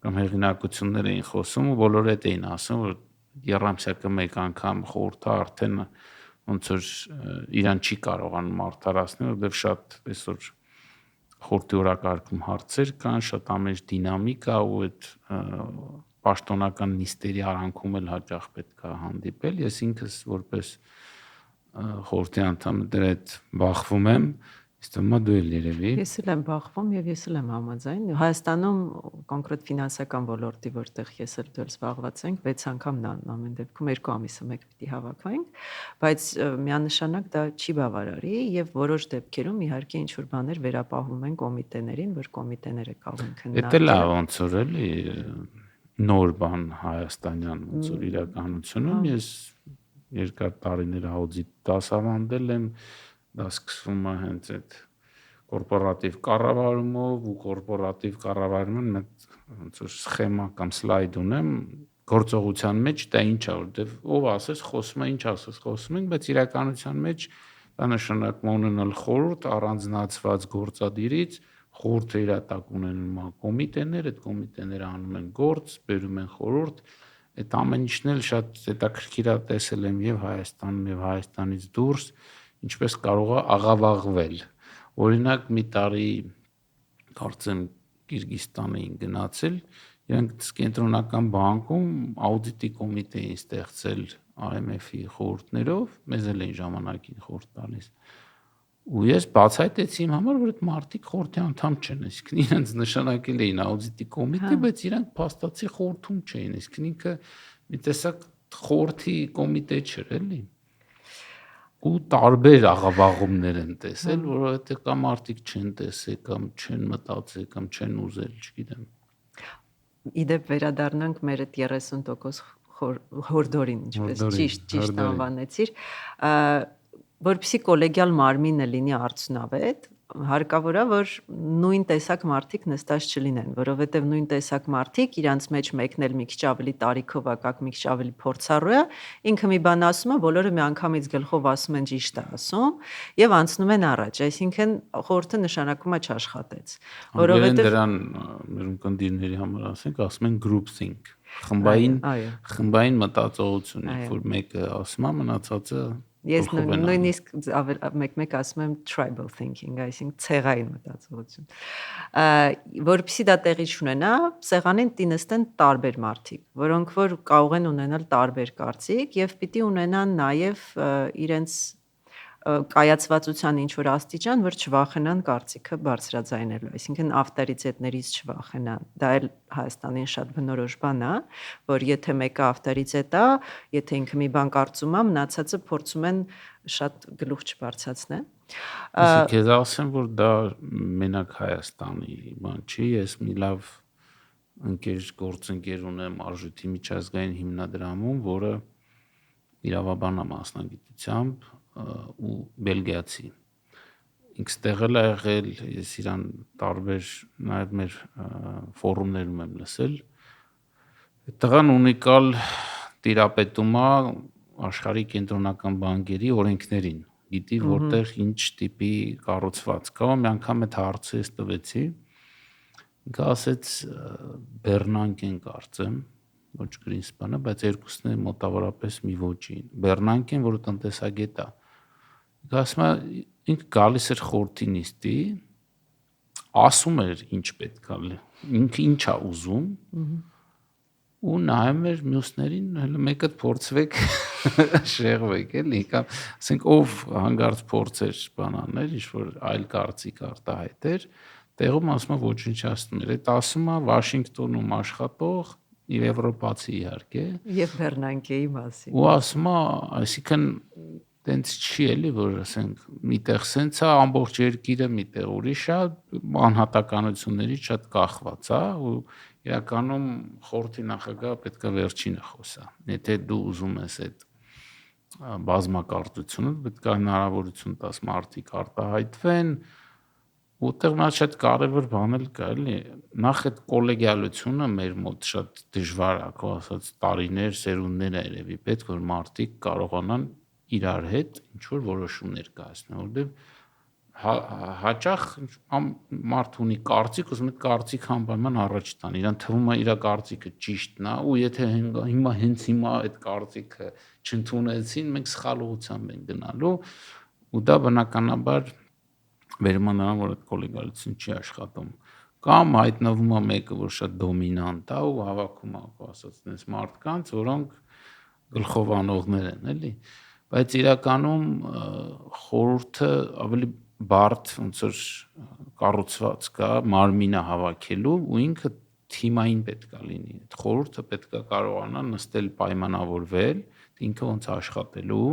Speaker 1: կամ հեղինակություններ էին խոսում ու բոլորը այդ էին ասում, որ երամսյակը մեկ անգամ խորհուրդը արդեն ոնց որ իրան չի կարողանում արդարացնել, որովհետև շատ այսօր խորհրդի օրակարգում հարցեր կան, շատ ամեն դինամիկա ու այդ պաշտոնական նիստերի արանքում էլ հաճախ պետք է հանդիպել։ Ես ինքս որպես խորհրդի անդամ դրա հետ բախվում եմ, իսկ հիմա դու էլ երևի։
Speaker 2: Ես էլ եմ բախվում եւ ես էլ եմ համաձայն։ Հայաստանում կոնկրետ ֆինանսական ոլորտի, որտեղ ես էլ դեռ զբաղված ենք, 6 անգամն ամեն դեպքում 2 ամիսը մեկ պիտի հավաքվենք, բայց միանշանակ դա չի բավարարի եւ որոշ դեպքերում իհարկե ինչ որ բաներ վերապահվում են կոմիտեներին, որ կոմիտեները կարող են քննարկել։
Speaker 1: Դա լավ ոնց որ էլի նոր բան հայաստանյան ոնց որ իրականությունում ես երկար տարիներ աուդիտ դասավանդել եմ, դա սկսվում է հենց այդ կորպորատիվ կառավարումով ու կորպորատիվ կառավարման մեծ ոնց որ սխեմա կամ սլայդ ունեմ գործողության մեջ դա ինչ է, որտեվ ով ասես խոսում է, ինչ ասես խոսում ենք, բայց իրականության մեջ դա նշանակում է ունենալ խորհուրդ առանձնացված գործադիրից, խորհուրդը իր տակ ունենում է կոմիտեներ, այդ կոմիտեները անում են գործ, բերում են խորհուրդ, այդ ամեն ինչն էլ շատ հետաքրքիր է տեսել եմ եւ Հայաստանում եւ Հայաստանից դուրս, ինչպես կարող է աղավաղվել։ Օրինակ մի տարի կարծեմ Կիրգիզստան էին գնացել, իրենք կենտրոնական բանկում աուդիտի կոմիտե էին ստեղծել IMF-ի խորհուրդներով, մեզ էլ էին ժամանակին խորհուրդ տալիս։ Ու ես բացահայտեցի իմ համար, որ այդ մարդիկ խորհրդի անդամ չեն, իսկ իրենց նշանակել էին աուդիտի կոմիտե, բայց իրանք փաստացի խորհրդում չէին, իսկ ինքը մի տեսակ խորհրդի կոմիտե չէր էլի։ Ու տարբեր աղավաղումներ են տեսել, որովհետև կամ մարդիկ չեն տեսել, կամ չեն մտածել, կամ չեն ուզել, չգիտեմ։
Speaker 2: Իդեպ վերադառնանք մեր այդ 30% հորդորին, ինչպես ճիշտ անվանեցիր, որպեսզի կոլեգիալ մարմինը լինի արդյունավետ, հարկավոր է, որ նույն տեսակ մարդիկ նստած չլինեն, որովհետև նույն տեսակ մարդիկ իրանց մեջ մեկն էլ մի քիչ ավելի տարիքով է, կակ մի քիչ ավելի փորձառու է, ինքը մի բան ասում է, բոլորը միանգամից գլխով ասում են ճիշտ է ասում եւ անցնում են առաջ, այսինքն խորհուրդը նշանակում է չաշխատեց, որովհետև
Speaker 1: դրան մեր ունկնդիրների համար ասում են group think, խմբային մտածողություն, որ մեկը ասում է, մնացածը
Speaker 2: Ես նույնիսկ մեկ ասում եմ tribal thinking, այսինքն ցեղային մտածողություն։ Որպեսզի դա տեղի չունենա, սեղանին պիտի նստեն տարբեր մարդիկ, որոնք որ կարող են ունենալ տարբեր կարծիք եւ պիտի ունենան նաեւ իրենց կայացվածության ինչ որ աստիճան, որ չվախենան կարծիքը բարձրաձայնելու, այսինքն ավտորիտետներից չվախենան։ Դա էլ Հայաստանին շատ բնորոշ բան է, որ եթե մեկը ավտորիտետ է, եթե ինքը մի բան կարծում է, մնացածը փորձում են շատ գլուխ չբարձրացնել։
Speaker 1: Իսկ քեզ ասեմ, որ դա մենակ Հայաստանի բան չի, ես մի լավ գործընկեր ունեմ Արժույթի միջազգային հիմնադրամում, որը իրավաբան է մասնագիտությամբ ու բելգիացի։ Ինքս տեղել է եղել, ես իրան տարբեր նաև մեր ֆորումներում եմ լսել։ Այդ տղան ունիկալ տիրապետում է աշխարհի կենտրոնական բանկերի օրենքներին, գիտի որտեղ ինչ տիպի կառուցվածք կա, մի անգամ այդ հարցը ես տվեցի, ինքը ասեց Բեռնանկեն կարծեմ, ոչ Գրինսպանը, բայց երկուսն է մոտավորապես մի ոճին։ Բեռնանկեն, որը տնտեսագետ է, ասում է ինքը գալիս էր խորհրդի նիստի, ասում էր ինչ պետք է, ինքը ինչ է ուզում, ու նայում էր մյուսներին, հələ մեկը փորձվեք շեղվեք, էլի, կամ ասենք ով հանգարց փորձեր բանաներ, ինչ որ այլ կարծիք արտահայտեր, տեղում ասում է ոչնչացնում էր։ Այդ ասում է Վաշինգտոնում աշխատող եվրոպացի իհարկե,
Speaker 2: Եվ Բեռնանկեի մասին։
Speaker 1: ու ասում է, այսինքն տենց չի էլի, որ ասենք միտեղ սենց է, ամբողջ երկիրը միտեղ ուրիշ է, անհատականություններից շատ կախված է, ու իրականում խորհրդի նախագահը պետք է վերջինը խոսա։ Եթե դու ուզում ես այդ բազմակարծությունը, պետք է հնարավորություն տաս մարդիկ արտահայտվեն, ուտեղ նա շատ կարևոր բան էլ կա, էլի, նախ այդ կոլեգիալությունը մեր մոտ շատ դժվար է, քո ասած տարիներ, սերունդներ է երևի պետք, որ մարդիկ կարողանան իրար հետ ինչ որ որոշումներ կայացնել, որովհետև հաճախ մարդ ունի կարծիք, ուզում է կարծիք անպայման առաջ տան, իրան թվում է իր կարծիքը ճիշտն է, ու եթե հենց հիմա այդ կարծիքը չընդունեցին, մենք սխալ ուղղությամբ ենք գնալու, ու դա բնականաբար վերում է նրան, որ այդ կոլեգիալությունը չի աշխատում, կամ հայտնվում է մեկը, որ շատ դոմինանտ է ու հավաքում է, ասած, այնպես մարդկանց, որոնք գլխով անողներ են, էլի, բայց իրականում խորհուրդը ավելի բարդ ոնց որ կառուցված կա մարմինը հավաքելու ու ինքը թիմային պետք է լինի։ Այդ խորհուրդը պետք է կարողանա նստել պայմանավորվել, ինքը ոնց է աշխատելու,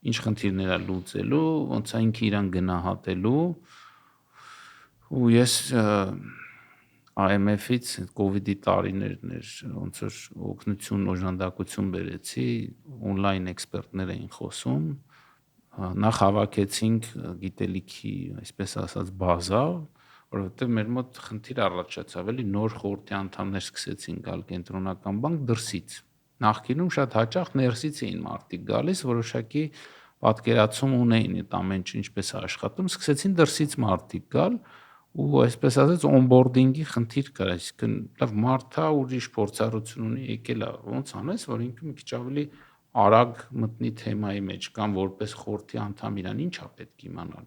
Speaker 1: ինչ խնդիրներ է լուծելու, ոնց է ինքը իրան գնահատելու, ու ես IMF-ից COVID-ի տարիներն էր, ոնց որ օգնություն, օժանդակություն բերեցի, on-line էքսպերտներ էին խոսում, նախ հավաքեցինք գիտելիքի, այսպես ասած, բազա, որովհետև մեր մոտ խնդիր առաջացավ, էլի նոր խորհրդի անդամներ սկսեցին գալ կենտրոնական բանկ դրսից։ Նախկինում շատ հաճախ ներսից էին մարդիկ գալիս, որոշակի պատկերացում ունեին այդ ամեն ինչ ինչպես է աշխատում, սկսեցին դրսից մարդիկ գալ, ու այսպես ասած onboarding-ի խնդիր կար, այսինքն լավ մարդը ուրիշ փորձառություն ունի, եկել է, ոնց անես, որ ինքը մի քիչ ավելի արագ մտնի թեմայի մեջ, կամ որպես խորհրդի անդամ իրան ինչ է պետք իմանալ։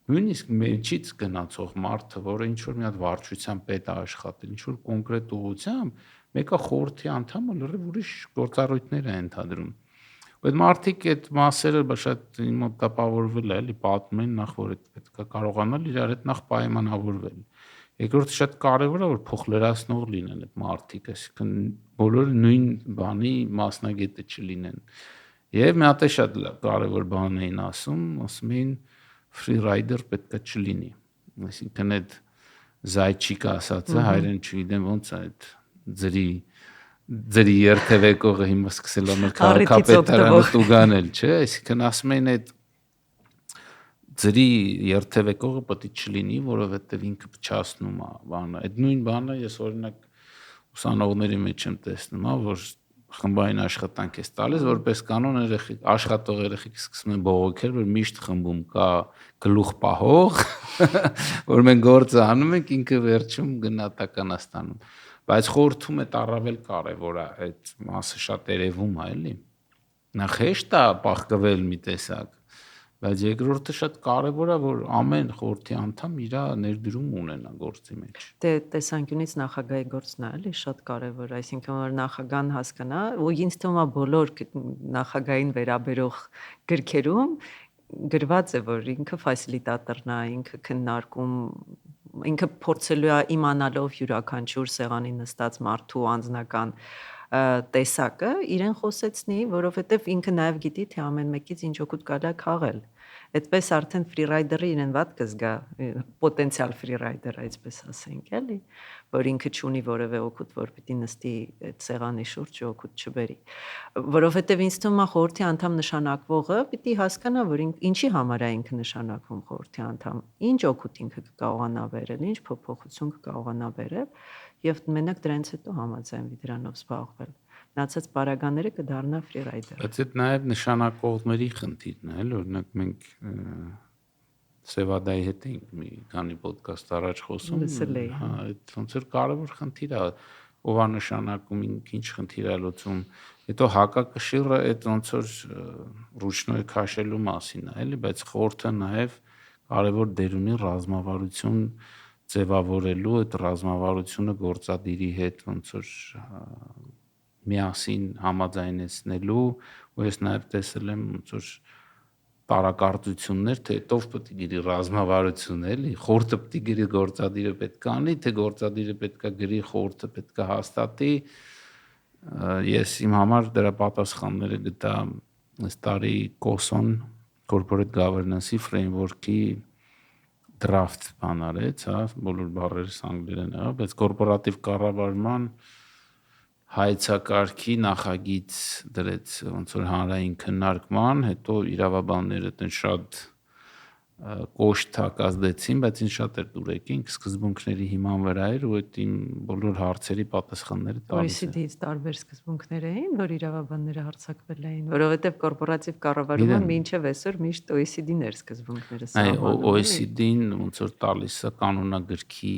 Speaker 1: Նույնիսկ մեջից գնացող մարդը, որը ինչ որ մի հատ վարչության պետ է աշխատել, ինչ որ կոնկրետ ուղղությամբ, մեկը խորհրդի անդամը լրիվ ուրիշ գործառույթներ է ընդհանրում։ Այդ մարդիկ այդ մասերը շատ մոտ տպավորվել է, էլի պատմում են նախ որ պետք է կարողանալ իրար հետ նախ պայմանավորվել։ Երկրորդը շատ կարևոր է որ փոխլրացնող լինեն այդ մարդիկ, այսինքն բոլորը նույն բանի մասնագետը չլինեն։ Եվ մի հատ է շատ կարևոր բան էին ասում էին free rider պետք է չլինի։ Այսինքն այդ զայչիկը ասածը հայերեն չգիտեմ ոնց է այդ ձրի երթևեկողը հիմա սկսել է մեր քաղաքապետարանը տուգանել, չէ, այսինքն ասում են այդ ձրի երթևեկողը պետք է չլինի, որովհետև ինքը փչացնում է բանը։ Այդ նույն բանը ես օրինակ ուսանողների մեջ եմ տեսնում, որ խմբային աշխատանք ես տալիս, որպես կանոն աշխատող երեխեք սկսում են բողոքել, որ միշտ խմբում կա գլուխ պահող, որ մենք գործը անում ենք, ինքը վերջում գնահատական է ստանում։ Բայց խորհրդում այդ առավել կարևոր է, այդ մասը շատ երևում է, էլի։ Նախ հեշտ է պահկվել մի տեսակ, բայց երկրորդը շատ կարևոր է, որ ամեն խորհրդի անդամ իր ներդրում ունենա գործի մեջ։
Speaker 2: Դե տեսանկյունից նախագահի գործն է, էլի, շատ կարևոր, այսինքն որ նախագահան հասկանա, ու ինձ թվում է բոլոր նախագահային վերաբերող գրքերում գրված է, որ ինքը ֆասիլիտատորն է, ինքը քննարկում, ինքը փորձելու է իմանալով յուրաքանչյուր սեղանի նստած մարդու անձնական տեսակը իրեն խոսեցնի, որովհետև ինքը նաև գիտի, թե ամեն մեկից ինչ օգուտ կարա քաղել։ Այդպես արդեն free rider-ը իրեն վատ կզգա, պոտենցիալ free rider-ը, այսպես ասենք, էլի, որ ինքը չունի որևէ օգուտ, որ պիտի նստի այդ սեղանի շուրջ ու օգուտ չբերի։ Որովհետև ինձ թվում է խորհրդի անդամ նշանակվողը պիտի հասկանա, որ ինչի համար է ինքը նշանակվում խորհրդի անդամ, ինչ օգուտ ինքը կկարողանա բերել, ինչ փոփոխություն կկարողանա բերել, եւ մենակ դրանից հետո համաձայնվի դրանով զբաղվել։ Մնացած պարագաները կդառնա free rider։
Speaker 1: Բայց այդ նաև նշանակողների խնդիրն է, օրինակ մենք Սևադայի հետ ենք մի քանի ոդկաստ առաջ խոսում, հա, այդ ոնց որ կարևոր խնդիր է, ով է նշանակում, ինչ խնդիր է լուծում, հետո հակակշիռը այդ ոնց որ ռուչնոյ քաշելու մասին է, էլի, բայց խորհուրդը նաև կարևոր դեր ունի ռազմավարություն ձևավորելու, այդ ռազմավարությունը գործադիրի հետ ոնց որ միասին համաձայնեցնելու, ու ես նաև տեսել եմ ոնց որ տարակարծություններ, թե ով պետք է գրի ռազմավարություն, էլի, խորհուրդը պետք է գրի գործադիրը պետք է անի, թե գործադիրը պետք է գրի, խորհուրդը պետք է հաստատի։ Ես իմ համար դրա պատասխանները գտա այս տարի COSON Corporate Governance-ի framework-ի draft բան արեց, հա, բոլոր բառերս անգլերեն է, բայց կորպորատիվ կառավարման հայեցակարգի նախագիծ դրեց ոնց որ հանրային քննարկման, հետո իրավաբանները այդեն շատ կոշտ հակազդեցին, բայց ինձ շատ էր դուր եկինք, սկզբունքների հիման վրա էր ու այդ իմ բոլոր հարցերի պատասխանները տալիս է։
Speaker 2: OECD-ից տարբեր սկզբունքներ էին, որ իրավաբանները հարձակվել էին, որովհետև կորպորատիվ կառավարումը մինչև այսօր միշտ OECD-ն էր սկզբունքները սահմանում։
Speaker 1: OECD-ն ոնց որ տալիս է կանոնագրքի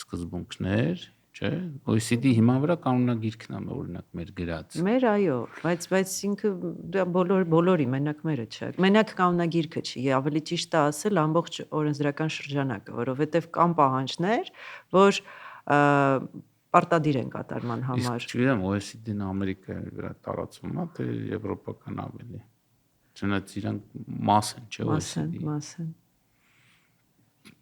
Speaker 1: սկզբունքներ, չէ՞։ OECD հիման վրա կանոնագիրքն է օրինակ մեր գրած։
Speaker 2: Մեր այո, բայց ինքը դա բոլորի մենակ մերը չէ։ Մենակ կանոնագիրքը չի, ավելի ճիշտ է ասել ամբողջ օրենսդրական շրջանակը, որովհետև կան պահանջներ, որ պարտադիր են կատարման համար։
Speaker 1: Իսկ չգիտեմ, OECD-ն Ամերիկայի վրա տարածվում է, թե եվրոպական ավելի։ Չնայած իրանք մաս են, չէ՞, OECD-ի։
Speaker 2: Մաս են։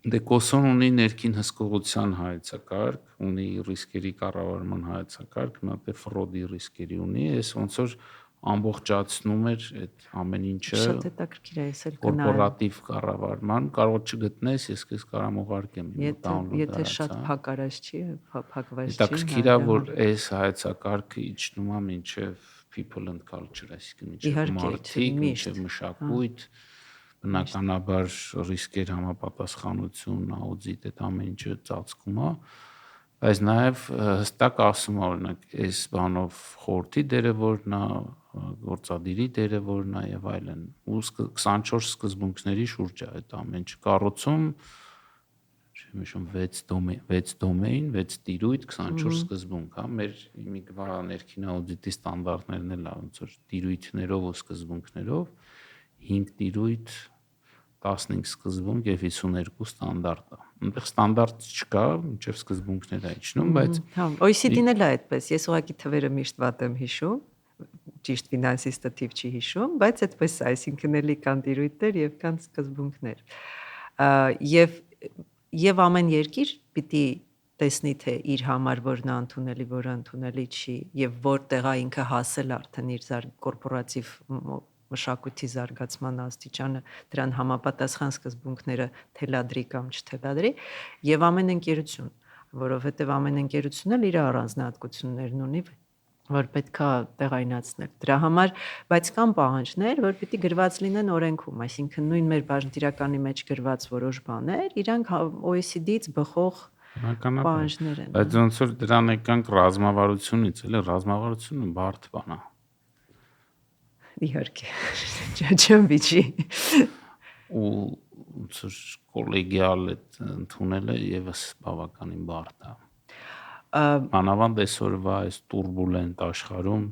Speaker 1: Դե COSON ունի ներքին հսկողության հայեցակարգ, ունի ռիսկերի կառավարման հայեցակարգ, նա դե ֆրոդի ռիսկերի ունի, այս ոնց որ ամբողջացնում էր այդ ամեն ինչը։
Speaker 2: Շատ հետաքրքիր է, ես էլ կնայեմ։
Speaker 1: Կորպորատիվ կառավարման կարող չգտնես, ես քեզ կարամ ուղարկեմ download-արած։
Speaker 2: Եթե շատ փակարած չի, փակված չի։
Speaker 1: Հետաքրքիր է, որ այս հայեցակարգը իջնում է մինչև people and culture, այսինքն մինչև մարդիկ, մինչև մշակույթ, բնականաբար ռիսկեր համապատասխանություն, աուդիտ, այդ ամեն ինչը ծածկում է, բայց նաև հստակ ասում է օրինակ այս բանով խորհրդի դերը որն է, գործադիրի դերը որն է եւ այլն, ու 24 սկզբունքների շուրջ է այդ ամեն ինչը կառուցում, չեմ հիշում 6 դոմեյն, 6 տիրույթ, 24 սկզբունք, հա, մեր իմիգվա ներքին աուդիտի ստանդարտներն էլ ոնց որ տիրույթներով ու սկզբունքներով 5 տիրույթ 15 սկզբունք եւ 52 ստանդարտ է։ Այնտեղ ստանդարտ չկա, մինչեւ սկզբունքներ է իջնում, բայց
Speaker 2: հա, OECD-ն էլ է այդպես։ Ես ուղղակի թվերը միշտ վատ եմ հիշում, ճիշտ ֆինանսիստը թիվ չի հիշում, բայց այդպես է, այսինքն էլի կան տիրույթներ եւ կան սկզբունքներ։ Եվ ամեն երկիր պիտի տեսնի թե իր համար որն է ընդունելի, որը ընդունելի չի եւ որտեղ է ինքը հասել արդեն իր կորպորատիվ մշակույթի զարգացման աստիճանը դրան համապատասխան սկզբունքները թելադրի կամ չթելադրի եւ ամեն ընկերություն, որովհետեւ ամեն ընկերություն էլ իր առանձնահատկություններն ունի, որ պետքա տեղայնացնել։ Դրա համար, բայց կան պահանջներ, որ պիտի գրված լինեն օրենքում, այսինքն նույն մեր բաժնետիրականի մեջ գրված որոշ բաներ, իրանք OECD-ից բխող պահանջներ են։
Speaker 1: Բայց ոնց որ դրան եկանք ռազմավարությունից, էլի ռազմավարությունը բարդ բան է։
Speaker 2: Իհարկե, չեմ վիճի։
Speaker 1: Ու ոնց որ կոլեգիալ ընդունելը եւս բավականին բարդ է։ Մանավանդ այսօրվա այս տուրբուլենտ աշխարհում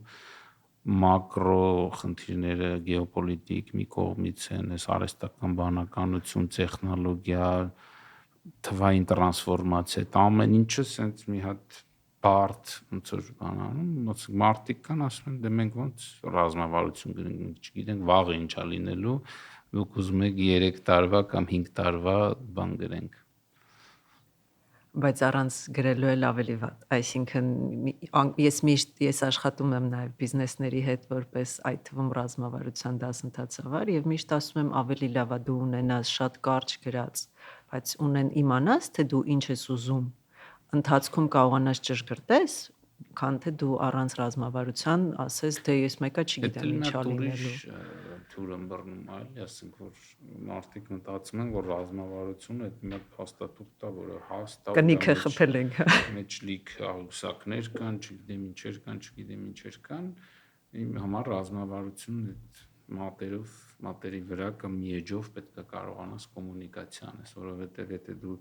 Speaker 1: մակրո խնդիրները գեոպոլիտիկ մի կողմից են, այս արհեստական բանականություն, տեխնոլոգիա, թվային տրանսֆորմացիա, այդ ամեն ինչը սենց մի հատ բարդ ոնց որ բան անում, ոնց մարդիկ կան ասում են, դե մենք ոնց ռազմավարություն գրենք, չգիտենք վաղը ինչա լինելու, դուք ուզում եք 3 տարվա կամ 5 տարվա բան գրենք։
Speaker 2: Բայց առանց գրելու էլ ավելի վատ, այսինքն ես աշխատում եմ նաև բիզնեսների հետ որպես այդ թվում ռազմավարության դասընթացավար եւ միշտ ասում եմ ավելի լավ է դու ունենաս շատ կարճ գրած, բայց իմանաս թե դու ինչ ես ուզում ընթացքում կարողանաս ճշգրտես, քան թե դու առանց ռազմավարության ասես թե ես մեկը չգիտեմ ինչա լինելու։
Speaker 1: Թուրը բռնում այլ, ասենք որ մարդիկ մտածում են, որ ռազմավարությունը այդ մի փաստաթուղթ է, որը հաստատ
Speaker 2: կնիքը խփել ենք։
Speaker 1: Մեջ լիք աղյուսակներ կան, չգիտեմ ինչեր կան։ Իմ համար ռազմավարությունը մատերի վրա կամ միեջով պետք է կարողանաս կոմունիկացիա անես, որովհետև եթե դու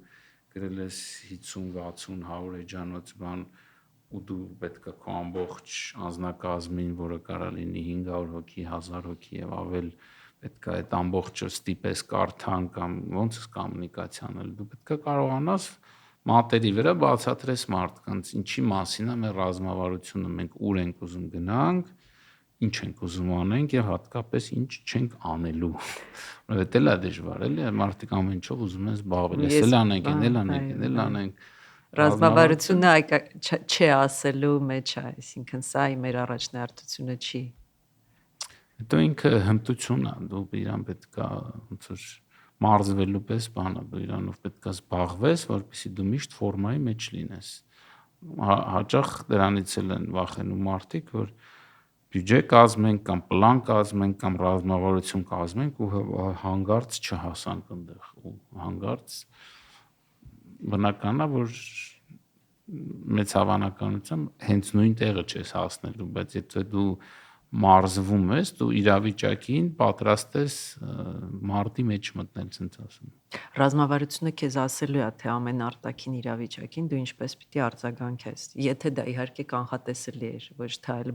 Speaker 1: գրել ես 50, 60, 100 էջանոց բան ու դու պետք է քո ամբողջ անձնակազմին, որը կարա լինի 500 հոգի, 1000 հոգի եւ ավել, պետք է այդ ամբողջը ստիպես կարդան կամ ոնց է կոմունիկացիա անել, դու պետք է կարողանաս մատերի վրա բացատրես մարդկանց, ինչի մասին է մեր ռազմավարությունը, մենք ուր ենք ուզում գնանք, ինչ ենք ուզում անենք եւ հատկապես ինչ չենք անելու, որովհետեւ դա դժվար էլի, մարդիկ ամեն ինչով ուզում են զբաղվել, էսել անենք,
Speaker 2: Ռազմավարությունը չէ ասելու մեջ է, այսինքն սա մեր առաջնահերթությունը չի։
Speaker 1: Հետո ինքը հմտություն է, դու իրան պետքա ոնց որ մարզվելու պես բան է, դու իրանով պետքա զբաղվես, որպեսզի դու միշտ ֆորմայի մեջ լինես։ Հաճախ դրանից էլ են վախենում մարդիկ, որ բյուջե կազմենք կամ պլան կազմենք կամ ռազմավարություն կազմենք ու հանգարց չհասանք այնտեղ ու հանգարց բնական է, որ մեծ հավանականությամբ հենց նույն տեղը չես հասնելու, բայց եթե դու մարզվում ես, դու իրավիճակին պատրաստ ես մարտի մեջ մտնել, ցենց ասում։
Speaker 2: Ռազմավարությունը քեզ ասելու է, թե ամեն արտաքին իրավիճակին դու ինչպես պիտի արձագանքես։ Եթե դա իհարկե կանխատեսելի է, ոչ թե այլ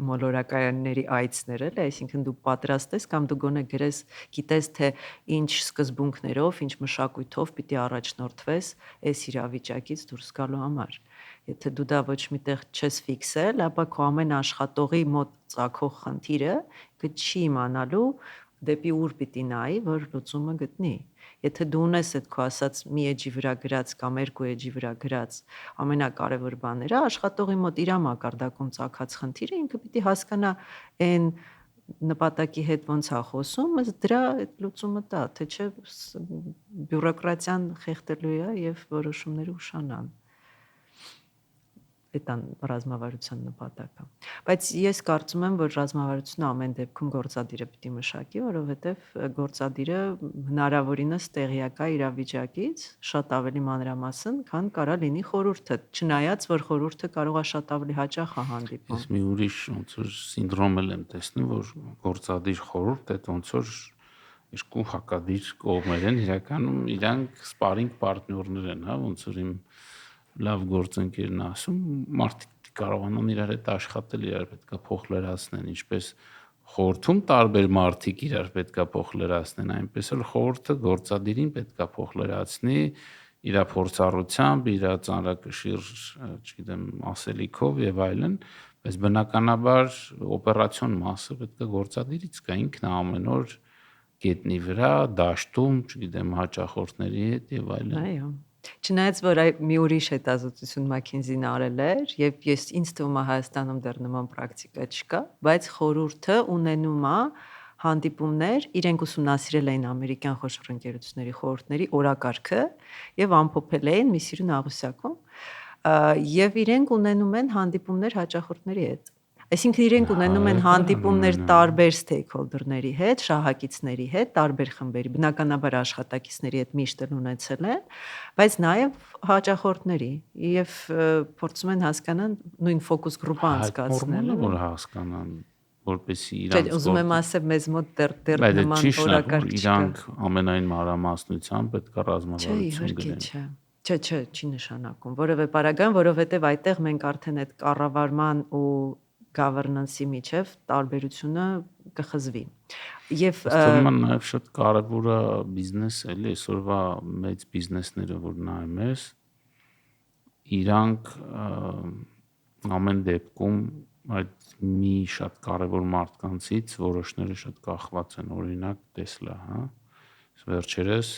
Speaker 2: մոլորակայանների այցներ էլ, այսինքն դու պատրաստ ես կամ դու գոնե գրես, գիտես թե ինչ սկզբունքներով, ինչ մշակույթով պիտի առաջնորդվես այս իրավիճակից դուրս գալու համար։ Եթե դու դա ոչ միտեղ չես ֆիքսել, ապա քո ամեն աշխատողի մոտ ծագող խնդիրը չի իմանալու դեպի ուր պիտի նայի, որ լուծումը գտնի։ Եթե դու ունես այդ քո ասած մի էջի վրա գրած կամ երկու էջի վրա գրած ամենակարևոր բաները, աշխատողի մոտ իր մակարդակում ծագած խնդիրը ինքը պիտի հասկանա այն նպատակի հետ ոնց է խոսում, ըստ դրա այդ լուծումը տա, թե չէ բյուրոկրատիան խեղդելու է եւ որոշումները ուշանան։ Այդան ռազմավարության նպատակը։ Բայց ես կարծում եմ, որ ռազմավարությունը ամեն դեպքում գործադիրը պիտի մշակի, որովհետև գործադիրը հնարավորինս տեղյակ է իրավիճակից շատ ավելի մանրամասն, քան կարա լինի խորհուրդը, չնայած որ խորհուրդը կարող է շատ ավելի հաճախ հանդիպում։
Speaker 1: Ես մի ուրիշ ոնց որ սինդրոմ եմ տեսնում, որ գործադիր խորհուրդ է ոնց որ երկու հակադիր կողմեր են, իրականում իրանք սպարինգ պարտներներ են, հա, ոնց որ իմ լավ գործընկերն ասում, մարդիկ կարողանան իրար հետ աշխատել, իրար պետքա փոխ լրացնեն, ինչպես խորհրդում տարբեր մարդիկ իրար պետքա փոխ լրացնեն, այնպես էլ խորհուրդը գործադիրին պետքա փոխ լրացնի իր փորձառությամբ, իր ծանրակշիռ, չգիտեմ, ասելիքով եւ այլն, բայց բնականաբար օպերացիոն մասը պետքա գործադիրից գա, ինքն է ամեն օր գետնի վրա, դաշտում, չգիտեմ, հաճախորդների հետ եւ այլն։
Speaker 2: Այո։ Չնայած որ մի ուրիշ հետազոտություն McKinsey-ն արել էր, եւ ինձ թվում է Հայաստանում դեռ նման պրակտիկա չկա, բայց խորհուրդը ունենում է հանդիպումներ, իրենք ուսումնասիրել էին ամերիկյան խոշոր ընկերությունների խորհուրդների օրակարգը եւ ամփոփել էին մի սիրուն աղյուսակում, եւ իրենք ունենում են հանդիպումներ հաճախորդների հետ։ Այսինքն իրենք ունենում են հանդիպումներ տարբեր stakeholder-ների հետ, շահակիցների հետ, տարբեր խմբերի, բնականաբար աշխատակիցների հետ միշտ էլ ունեցել են, բայց նաև հաճախորդների եւ փորձում են հասկանալ նույն ֆոկուս գրուպը անցկացնել,
Speaker 1: որ հասկանան, որպեսզի իրանք
Speaker 2: ուզում եմ ասել մեզ մոտ դեռ նման օրակարգ չկա։
Speaker 1: Իրանք ամենայն մանրամասնությամբ պետք է ռազմավարություն գրեն։
Speaker 2: Չէ, չի նշանակում որևէ պարագան, որովհետեւ այդտեղ մենք արդեն այդ կառավարման ու governance-ի միջև տարբերությունը կխզվի։ Եվ
Speaker 1: ըստ նաև շատ կարևոր է բիզնեսը, էլի այսօրվա մեծ բիզնեսները, որ նայում ես, իրանք ամեն դեպքում այդ մի շատ կարևոր մարդկանցից որոշները շատ կախված են, օրինակ Tesla, հա։ Վերջերս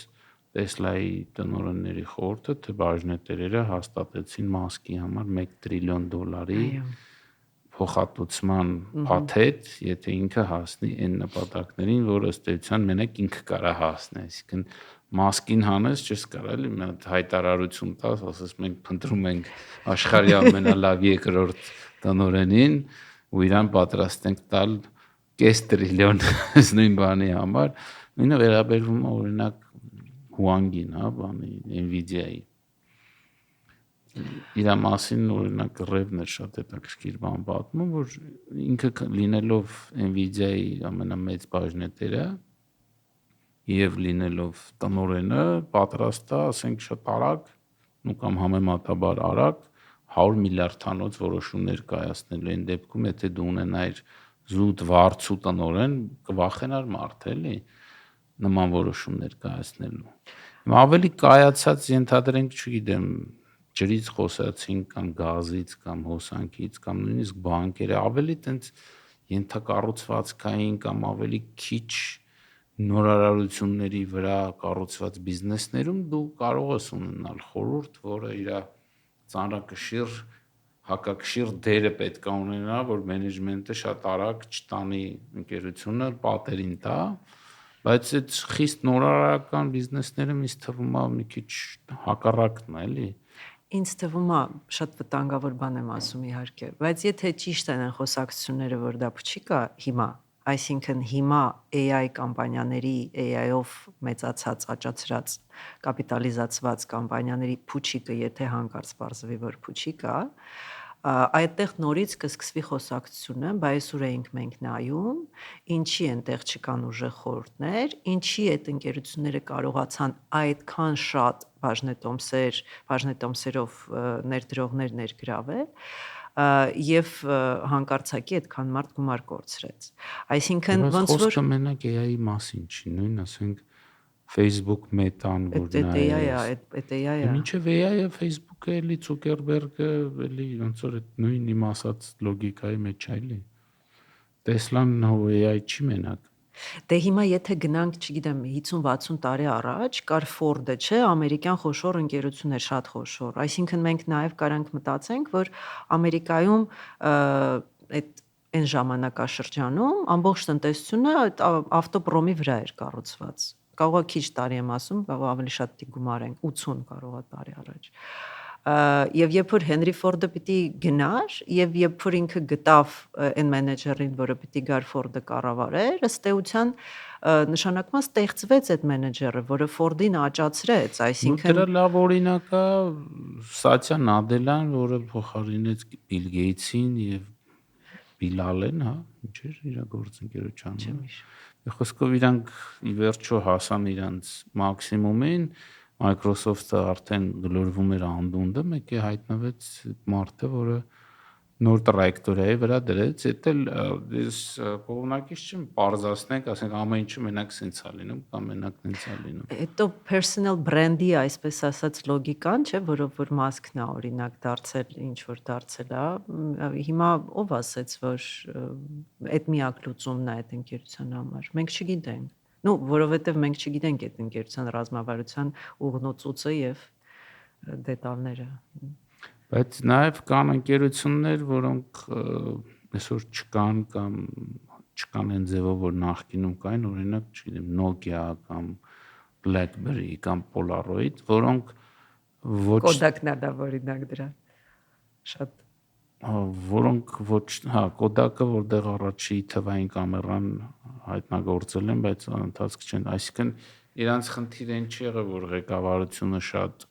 Speaker 1: Tesla-ի տնօրենների խորհուրդը, թե բաժնետերերը հաստատեցին Մասկի համար $1 տրիլիոն փոխհատուցման փաթեթ, եթե ինքը հասնի այն նպատակներին, որ ըստ էության մենակ ինքը կարա հասնի, այսինքն մասկին հանես չես կարա էլի մի հատ հայտարարություն տաս, ասես մենք փնտրում ենք աշխարհի ամենալավ երկրորդ տնօրենին ու իրան պատրաստ ենք տալ կես տրիլիոն նույն բանի համար, նույնը վերաբերվում է օրինակ Huang-ին, հա, բանի Nvidia-ի։ Իր մասին օրինակ Ռևն էր շատ հետաքրքիր բան պատմում, որ ինքը լինելով Nvidia-ի ամենամեծ բաժնետերը եւ լինելով տնօրենը պատրաստ է, ասենք շատ արագ, ու կամ համեմատաբար արագ 100 միլիարդանոց որոշումներ կայացնելու այն դեպքում, եթե դու ունենայիր զուտ վարձու տնօրեն, կվախենար մարդ էլի նման որոշումներ կայացնելու։ Հիմա ավելի կայացած ենթադրենք, չգիտեմ, ջրից խոսացինք կամ գազից կամ հոսանքից կամ նույնիսկ բանկերը ավելի տենց ենթակառուցվածքային կամ ավելի քիչ նորարարությունների վրա կառուցված բիզնեսներում դու կարող ես ունենալ խորհուրդ, որը իր ծանրակշիռ հակակշիռ դերը պետք է ունենա, որ մենեջմենտը շատ արագ չտանի ընկերությունը պատերին տա, բայց այդ խիստ նորարարական բիզնեսները ինձ թվում է մի քիչ հակառակն է, էլի։
Speaker 2: Ինձ թվում է շատ վտանգավոր բան եմ ասում իհարկե, բայց եթե ճիշտ են խոսակցությունները, որ դա փչի կա հիմա, այսինքն հիմա AI կամպանիաների, AI-ով մեծացած, աճացրած, կապիտալիզացված կամպանիաների փուչիկը, եթե հանկարծ պարզվի, որ փուչիկ է, այդտեղ նորից կսկսվի խոսակցությունը, բայց ուր էինք մենք նայում, ինչի այնտեղ չկան ուժեղ խորհուրդներ, ինչի այդ ընկերությունները կարողացան այդքան շատ բաժնետոմսերով ներդրողներ ներգրավել եւ հանկարծակի այդքան մարդ գումար կորցրեց։ Այսինքն ոնց որ
Speaker 1: խոսքը մենակ AI-ի մասին չի, նույն ասենք Facebook Meta-ն որ
Speaker 2: այդ AI-ը
Speaker 1: մինչև AI-ը Facebook-ը էլի Zuckerberg-ը էլի ոնց որ այդ նույն իմ ասած լոգիկայի մեջ է էլի Tesla-ն AI չի մենակ։
Speaker 2: Դե հիմա եթե գնանք, չգիտեմ, 50-60 տարի առաջ, կար Ford-ը, չէ, ամերիկյան խոշոր ընկերություն էր, շատ խոշոր։ Այսինքն մենք նաև կարանք մտածենք, որ Ամերիկայում այդ այն ժամանակաշրջանում ամբողջ տնտեսությունը ավտոպրոմի վրա էր կառուցված։ Կարող է քիչ տարի եմ ասում, կարող ավելի շատ գումար են, 80 կարող է տարի առաջ։ Եվ երբ որ Հենրի Ֆորդը պիտի գնար, եւ երբ որ ինքը գտավ այն մենեջերին, որը պիտի գար Ֆորդը կառավարեր, ըստ էության նշանակում է ստեղծվեց այդ մենեջերը, որը Ֆորդին աճացրեց, այսինքն
Speaker 1: դրա լավ օրինակ է Սատյա Նադելան, որը փոխարինեց Բիլ Գեյթսին եւ Բիլ Ալեն, հա, ինչ էր իր գործընկերության։ Խոսքով իրանք ի վերջո հասան իրանց մաքսիմումին, Microsoft-ը արդեն գլորվում էր անդունդը, մեկ է հայտնվեց մարդը, որը նոր տրայեկտորիայի վրա դրեց, դա ես կողմնակից չեմ պարզացնենք, ասենք ամեն ինչը մենակ սենց է լինում կամ մենակ նենց է լինում։
Speaker 2: Հետո personal brand-ի այսպես ասած լոգիկան, չէ, որով որ Մասկն է օրինակ դարձել, ինչ որ դարձել է, հիմա ով ասեց, որ այդ միակ լուծումն է այդ ընկերության համար։ Մենք չգիտենք։ Որովհետև մենք չգիտենք այդ ընկերության ռազմավարության ուղղնոցուցը եւ դետալները։
Speaker 1: Բայց նաև կան ընկերություններ, որոնք այսօր չկան կամ չկան այն ձևով, որ նախկինում կային, օրինակ, չգիտեմ, Nokia կամ BlackBerry կամ Polaroid, որոնք ոչ
Speaker 2: Kodak-ն է դա օրինակ դրա։ Շատ
Speaker 1: որոնք ոչ, հա, Kodak-ը, որտեղ առաջի թվային կամերան հայտնագործել են, բայց ընթացք չեն, այսինքն իրանց խնդիրը ինչ եղավ, որ ղեկավարությունը շատ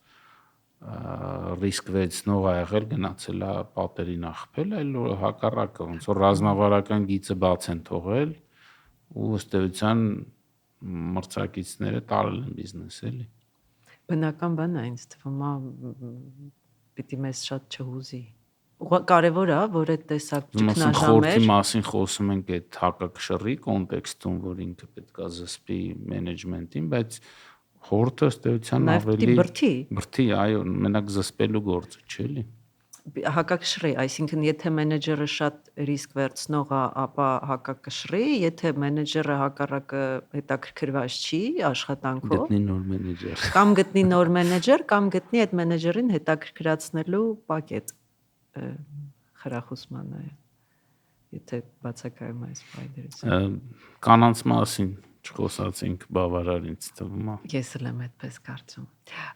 Speaker 1: ռիսկ վերցնող ա եղել, գնացել է պատերին աղբել, այլ հակառակը, ոնց որ ռազմավարական գիծը բաց են թողել ու ըստ էության մրցակիցները տարել են բիզնես, էլի։
Speaker 2: Բնական բան է, ինձ թվում է պիտի մեզ շատ չհուզի։ Կարևոր է, որ այդ տեսակ ճգնաժամեր
Speaker 1: խորհրդի մասին խոսում ենք այդ հակակշռի կոնտեքստում, որ ինքը պետք է զսպի մենեջմենտին, բայց խորհուրդը ըստ էության ավելի բրդի, այո, մենակ զսպելու գործը չէ՞ էլի։
Speaker 2: Հակակշռի, այսինքն եթե մենեջերը շատ ռիսկ վերցնող է, ապա հակակշռի, եթե մենեջերը հակառակը հետաքրքրված չի աշխատանքով,
Speaker 1: գտնի նոր մենեջեր։
Speaker 2: Կամ գտնի նոր մենեջեր, կամ գտնի այդ մենեջերին հետաքրքրացնելու պակետ խրախուսման է։ եթե բացակայում այս բայդրությունը։
Speaker 1: Կանանց մասին չխոսացինք բավարար ինձ թվում է։
Speaker 2: Ես էլ եմ այդպես կարծում։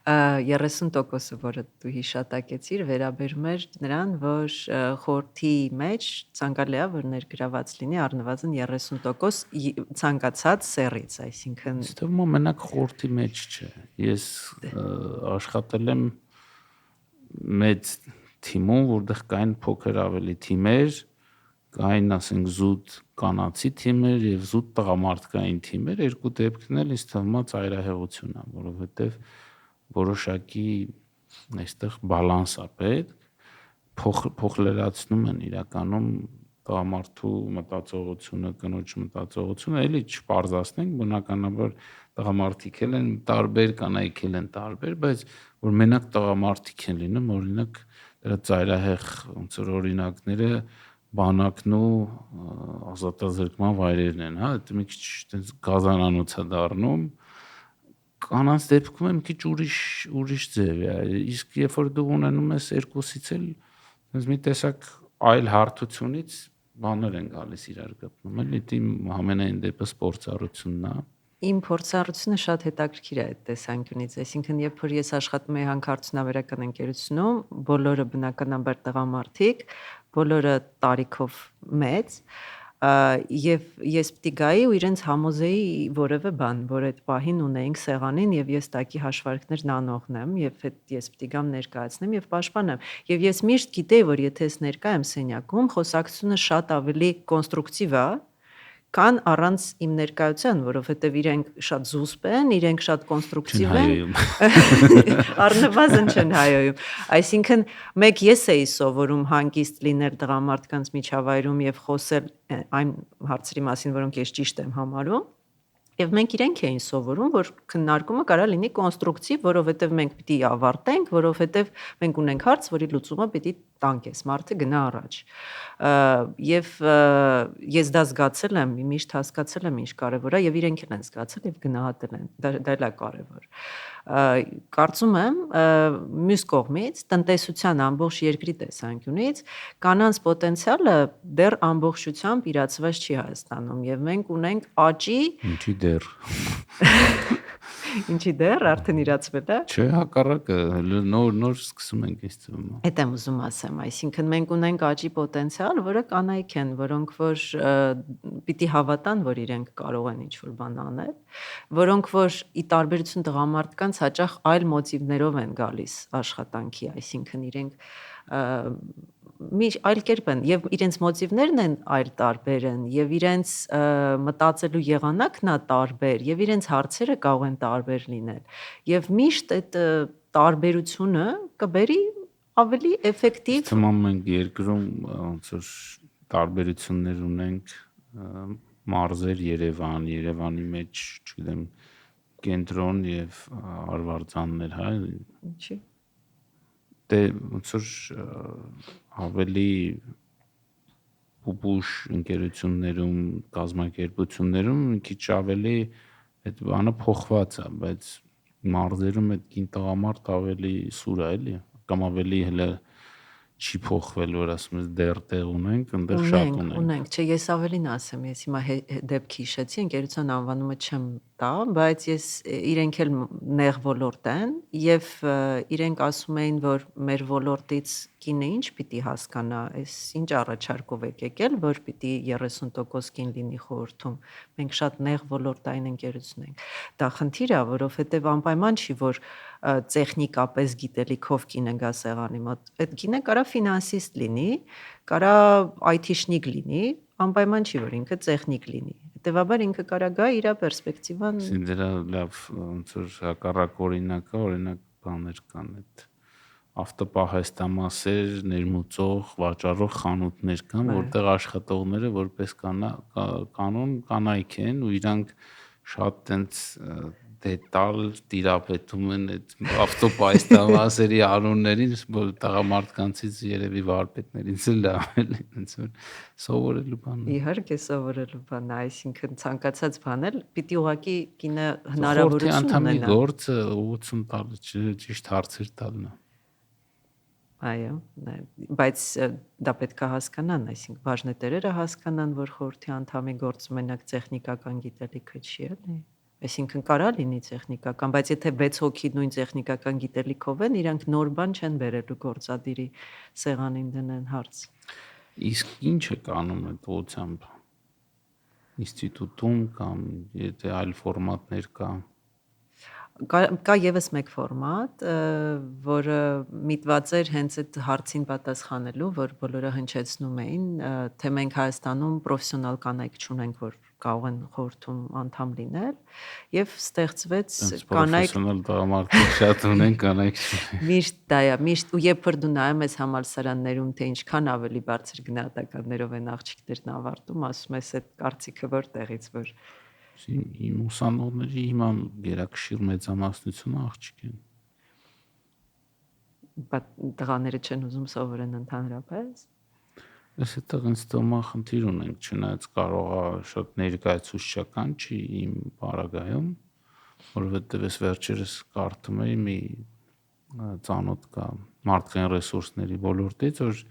Speaker 2: 30%-ը, որը դու հիշատակեցիր, վերաբերում էր նրան, որ խորհրդի մեջ ցանկալի է, որ ներգրաված լինի առնվազն 30% ցանկացած սեռից, այսինքն
Speaker 1: Ինձ թվում է մենակ խորհրդի մեջ չէ։ Ես աշխատել եմ մեծ թիմում, որտեղ կային փոքր ավելի թիմեր, կային, ասենք, զուտ կանացի թիմեր եւ զուտ տղամարդկային թիմեր, երկու դեպքն էլ ինձ թվում է ծայրահեղություն է, որովհետեւ որոշակի այստեղ բալանս է պետք, փոխլերացնում են իրականում տղամարդու մտածողությունը, կնոջ մտածողությունը, էլի չպարզացնենք, բնականաբար տղամարդիկ են տարբեր, կանայք են տարբեր, բայց որ մենակ տղամարդիկ են լինում, օրինակ դրա ծայրահեղ ոնց որ օրինակները բանակն ու ազատազրկման վայրերն են, հա, դա մի քիչ այտենց գազանանոց է դառնում, կանանց դեպքում մի քիչ ուրիշ ձև է, իսկ երբ որ դու ունենում ես երկուսից էլ այտենց մի տեսակ այլ հարթությունից բաներ են գալիս իրար գտնում, էլի դի ամենայն դեպս փորձառությունն է։
Speaker 2: Իմ փորձառությունը շատ հետաքրքիր է այդ տեսանկյունից, այսինքն երբ որ ես աշխատում եի հանքարդյունաբերական ընկերությունում, բոլորը բնականաբար տղամարդիկ, բոլորը տարիքով մեծ, եւ ես պիտի գայի ու իրենց համոզեի որևէ բան, որ այդ պահին ունեինք սեղանին եւ ես տակի հաշվարկներն անողն եմ եւ այդ ես պիտի գամ ներկայացնեմ եւ պաշտպանեմ եւ ես միշտ գիտեի, որ եթե ես ներկա եմ սենյակում, խոսակցությունը շատ ավելի կոնստրուկտիվ է, կան առանց իմ ներկայության, որովհետև իրենք շատ զուսպ են, իրենք շատ կոնստրուկտիվ են, առնվազն չեն հայոյում։ Այսինքն մեկ ես էի սովորում հանգիստ լինել տղամարդկանց միջավայրում եւ խոսել այն հարցերի մասին, որոնք ես ճիշտ եմ համարում։ Եվ մենք իրենք էին սովորում, որ քննարկումը կարա լինի կոնստրուկտիվ, որովհետև մենք պիտի ավարտենք, որովհետև մենք ունենք հարց, որի լուծումը պիտի տանք էս մարդը գնա առաջ։ Եվ ես դա զգացել եմ, միշտ հասկացել եմ ինչ կարևոր է եւ իրենք են զգացել եւ գնահատել են։ Դա էլ է կարևոր։ Կարծում եմ, մյուս կողմից տնտեսության ամբողջ երկրի տեսանկյունից կանանց պոտենցիալը դեռ ամբողջությամբ իրացված չի Հայաստանում եւ մենք ունենք աճի
Speaker 1: Ինչի դեռ
Speaker 2: Ինչի դեռ արդեն իրացվել է։
Speaker 1: Չէ, հակառակը նոր սկսում ենք այս թվում։
Speaker 2: Այդ եմ ուզում ասեմ, այսինքն մենք ունենք աճի պոտենցիալ, որը կանայք են, որոնք որ պիտի հավատան, որ իրենք կարող են ինչ-որ բան անել, որոնք որ ի տարբերություն տղամարդկանց հաճախ այլ մոտիվներով են գալիս աշխատանքի, այսինքն իրենք այլ կերպ են եւ իրենց մոտիվներն են այլ տարբեր են եւ իրենց մտածելու եղանակն է տարբեր եւ իրենց հարցերը կարող են տարբեր լինել եւ միշտ այդ տարբերությունը կբերի ավելի էֆեկտիվ
Speaker 1: Թվում մենք երկրում ոնց որ տարբերություններ ունենք մարզեր Երևանի մեջ, չգիտեմ, կենտրոն եւ Արվարձաններ, հա։
Speaker 2: Ինչի
Speaker 1: Դե ոնց որ ավելի ուպուշ ընկերություններում, կազմակերպություններում մի քիչ ավելի այդ բանը փոխված է, բայց մարզերում այդ կին տղամարդ ավելի սուր է, էլի, կամ ավելի հələ չի փոխվել, որ ասում ես դեռ տեղ ունենք, այնտեղ շատ
Speaker 2: ունենք, չէ, ես ավելին ասեմ, ես հիմա դեպք հիշեցի, ընկերության անվանումը չեմ տա, բայց ես իրենք էլ նեղ ոլորտ են եւ իրենք ասում էին, որ մեր ոլորտից կինը ինչ պիտի հասկանա, այս ինչ առաջարկով եք եկել, որ պիտի 30% կին լինի խորհրդում։ Մենք շատ նեղ ոլորտային ընկերություն ենք։ Դա խնդիր է, որովհետեւ անպայման չի, որ տեխնիկապես գիտելիքով կինը գա սեղանի մոտ։ Այդ կինը կարա ֆինանսիստ լինի, կարա IT-շնիկ լինի, անպայման չի, որ ինքը տեխնիկ լինի։ Հետևաբար ինքը կարա գա իր պերսպեկտիվան։
Speaker 1: Դրա լավ ոնց որ հակառակ օրինակ է, օրինակ բաներ կան այդ ավտոպահեստամասեր ներմուծող, վաճառող խանութներ կան, որտեղ աշխատողները որպես կանոն կանայք են ու իրանք շատ տենց դետալ տիրապետում են այդ ավտոպահեստամասերի անուններին, որ տղամարդկանցից երևի վարպետներից էլ լավ էլ այնց որ սովորելու բան է։
Speaker 2: Իհարկե սովորելու բան է, այսինքն ցանկացած բան էլ պիտի ուղղակի կինը հնարավորություն ունենա։
Speaker 1: Գործը ուղղություն տալ, ճիշտ հարցեր տալն է։
Speaker 2: Այո, բայց դա պետք է հասկանան, այսինքն բաժնետերերը հասկանան, որ խորհրդի անդամի գործը մենակ տեխնիկական գիտելիքը չի, էլի։ Այսինքն կարա լինի տեխնիկական, բայց եթե 6 հոգի նույն տեխնիկական գիտելիքով են, իրանք նոր բան չեն բերելու գործադիրի սեղանին դնեն հարց։
Speaker 1: Իսկ ինչ է կանում այդ ուղղությամբ ինստիտուտում կամ եթե այլ ֆորմատներ կա։
Speaker 2: Կա եւս մեկ ֆորմատ, որը միտված էր հենց այդ հարցին պատասխանելու, որ բոլորը հնչեցնում էին, թե մենք Հայաստանում պրոֆեսիոնալ կանայք չունենք, որ կարող են խորհրդում անդամ լինել, եւ ստեղծվեց կանայք
Speaker 1: պրոֆեսիոնալ տղամարդիկ շատ ունեն, կանայք չունեն։
Speaker 2: Միշտ դա է, միշտ ու երբ որ դու նայում ես համալսարաններում, թե ինչքան ավելի բարձր գնահատականներով են աղջիկներն ավարտում, ասում ես այդ կարծիքը որտեղից որ
Speaker 1: Իմ ուսանողների հիմա գերակշիռ մեծամասնությունը աղջիկ են։
Speaker 2: տղաները չեն ուզում սովորեն ընդհանրապես։
Speaker 1: Ես այդտեղ ինձ թվում է խնդիր ունենք, չնայած կարող է շատ ներկայացուցչական չի իմ բարագայում, որովհետև ես վերջերս կարդում էի մի ծանոթ կա մարդկային ռեսուրսների ոլորտից, որ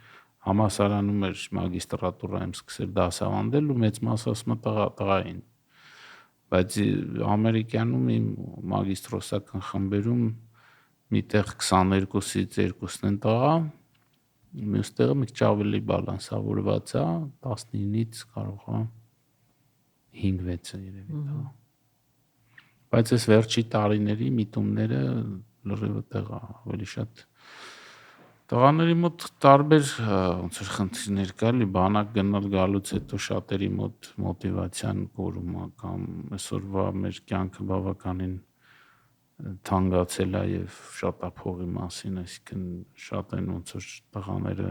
Speaker 1: համասարանում էր մագիստրատուրայում սկսել դասավանդել ու մեծ մասը ասում է տղային։ Բայց ամերիկանում իմ մագիստրոսական խմբերում միտեղ 22-ից 2-ն են տղա, մյուս տեղը մի քիչ ավելի բալանսավորված է, 19-ից կարող է 5-6-ը երևի տղա։ Բայց այս վերջի տարիների միտումները լրիվ տեղա ավելի շատ տղաների մոտ տարբեր ոնց որ խնդիրներ կա, լի բանակ գնալ գալուց հետո շատերի մոտ մոտիվացիան կորում է կամ այսօրվա մեր կյանքը բավականին թանկացել է եւ շատ է փողի մասին, այսինքն շատ են ոնց որ տղաները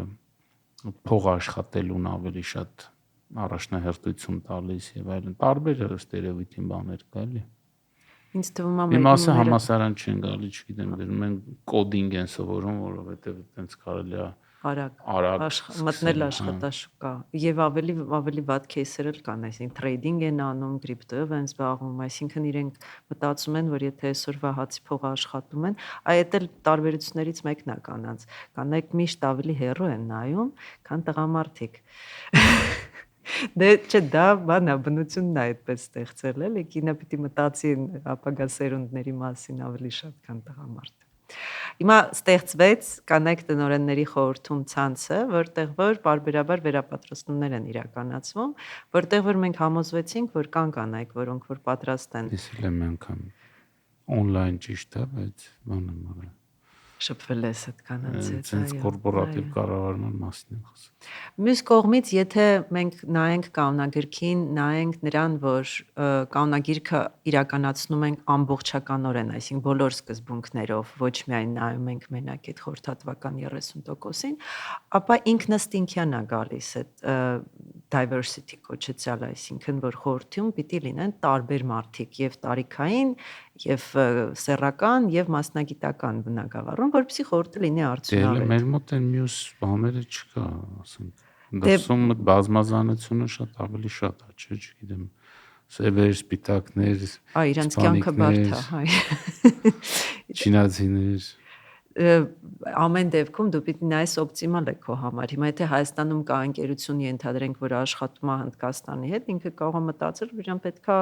Speaker 1: փող աշխատելուն ավելի շատ առաջնահերթություն տալիս եւ այլն, տարբեր ստերեոտիպ բաներ կա, էլի։
Speaker 2: Ինձ թվում է
Speaker 1: մի մասը համասարան չեն գալի, չգիտեմ, գնում են կոդինգ են սովորում, որովհետեւ այտենց կարելի է
Speaker 2: արագ մտնել աշխատաշուկա եւ ավելի վատ кейսեր էլ կան, այսինքն թրեյդինգ են անում, կրիպտոյով են զբաղվում, այսինքն իրենք մտածում են, որ եթե այսօրվա հացի փողը աշխատում են, այդ էլ տարբերություններից մեկն է կանանց։ Կանայք միշտ ավելի հեռու են նայում, քան տղամարդիկ։ Դե չէ, դա բանա, բնությունն է այդպես ստեղծել, էլի, կինը պիտի մտածի ապագա սերունդների մասին ավելի շատ, քան տղամարդը։ Հիմա ստեղծվեց կանայք տնօրենների խորհրդում ցանցը, որտեղ որ բարբերաբար վերապատրաստումներ են իրականացվում, որտեղ որ մենք համոզվեցինք, որ կան կանայք, որոնք որ պատրաստ են։
Speaker 1: Իսկ եմ անգամ on-line ճիշտ է, բայց բանը մարը
Speaker 2: Շփվել ես այդ կանանց հետ,
Speaker 1: այո, կորպորատիվ կառավարման մասին եմ խոսում։
Speaker 2: Մյուս կողմից, եթե մենք նայենք կանոնագրքին, նայենք նրան, որ կանոնագիրքը իրականացնում ենք ամբողջականորեն, այսինքն բոլոր սկզբունքներով, ոչ միայն նայում ենք մենակ այդ խորհրդատվական 30%-ին, ապա ինքնըստինքյան է գալիս այդ diversity կոչեցյալ, այսինքն որ խորհրդում պիտի լինեն տարբեր մարդիկ եւ տարիքային եւ սեռական եւ մասնագիտական բնագավառում, որովհետեւ խորհուրդը լինի արդյունավետ։
Speaker 1: Դե մեր մոտ են մյուս բաները չկա, ասենք դրսում բազմազանությունը շատ ավելի շատ է, չէ, չգիտեմ, սևեր, սպիտակներ,
Speaker 2: իրանց կյանքը բարդ է, հայ։
Speaker 1: Չինացիներ
Speaker 2: ամեն դեպքում դու պիտի նայես օպտիմալ է քո համար։ Հիմա եթե Հայաստանում կա ընկերություն, ենթադրենք, որ աշխատում է Հնդկաստանի հետ, ինքը կարող է մտածել, որ իրան պետքա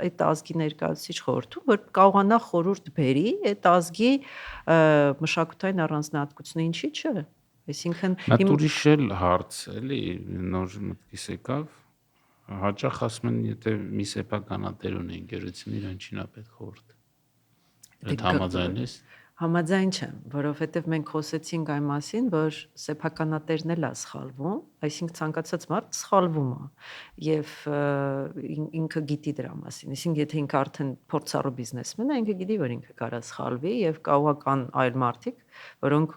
Speaker 2: այդ ազգի ներկայացուցիչ խորհրդում, որ կարողանա խորհուրդ բերի այդ ազգի մշակութային առանձնահատկությունը, ինչի՞ չէ։ Այսինքն
Speaker 1: Նա ուրիշ էլ հարց էլի, նոր մտքիս եկավ, հաճախ ասում են, եթե մի սեփականատեր ունի ընկերություն, իրան չինա պետք խորհուրդ։ Այդ համաձայն ես։
Speaker 2: Համաձայն չեմ, որովհետև մենք խոսեցինք այն մասին, որ սեփականատերն էլ է սխալվում, այսինքն ցանկացած մարդ սխալվում է եւ ինքը գիտի դրա մասին։ Այսինքն եթե ինքը արդեն փորձառու բիզնեսմեն է, ինքը գիտի, որ ինքը կարա սխալվի եւ կարող կան այլ մարդիկ, որոնք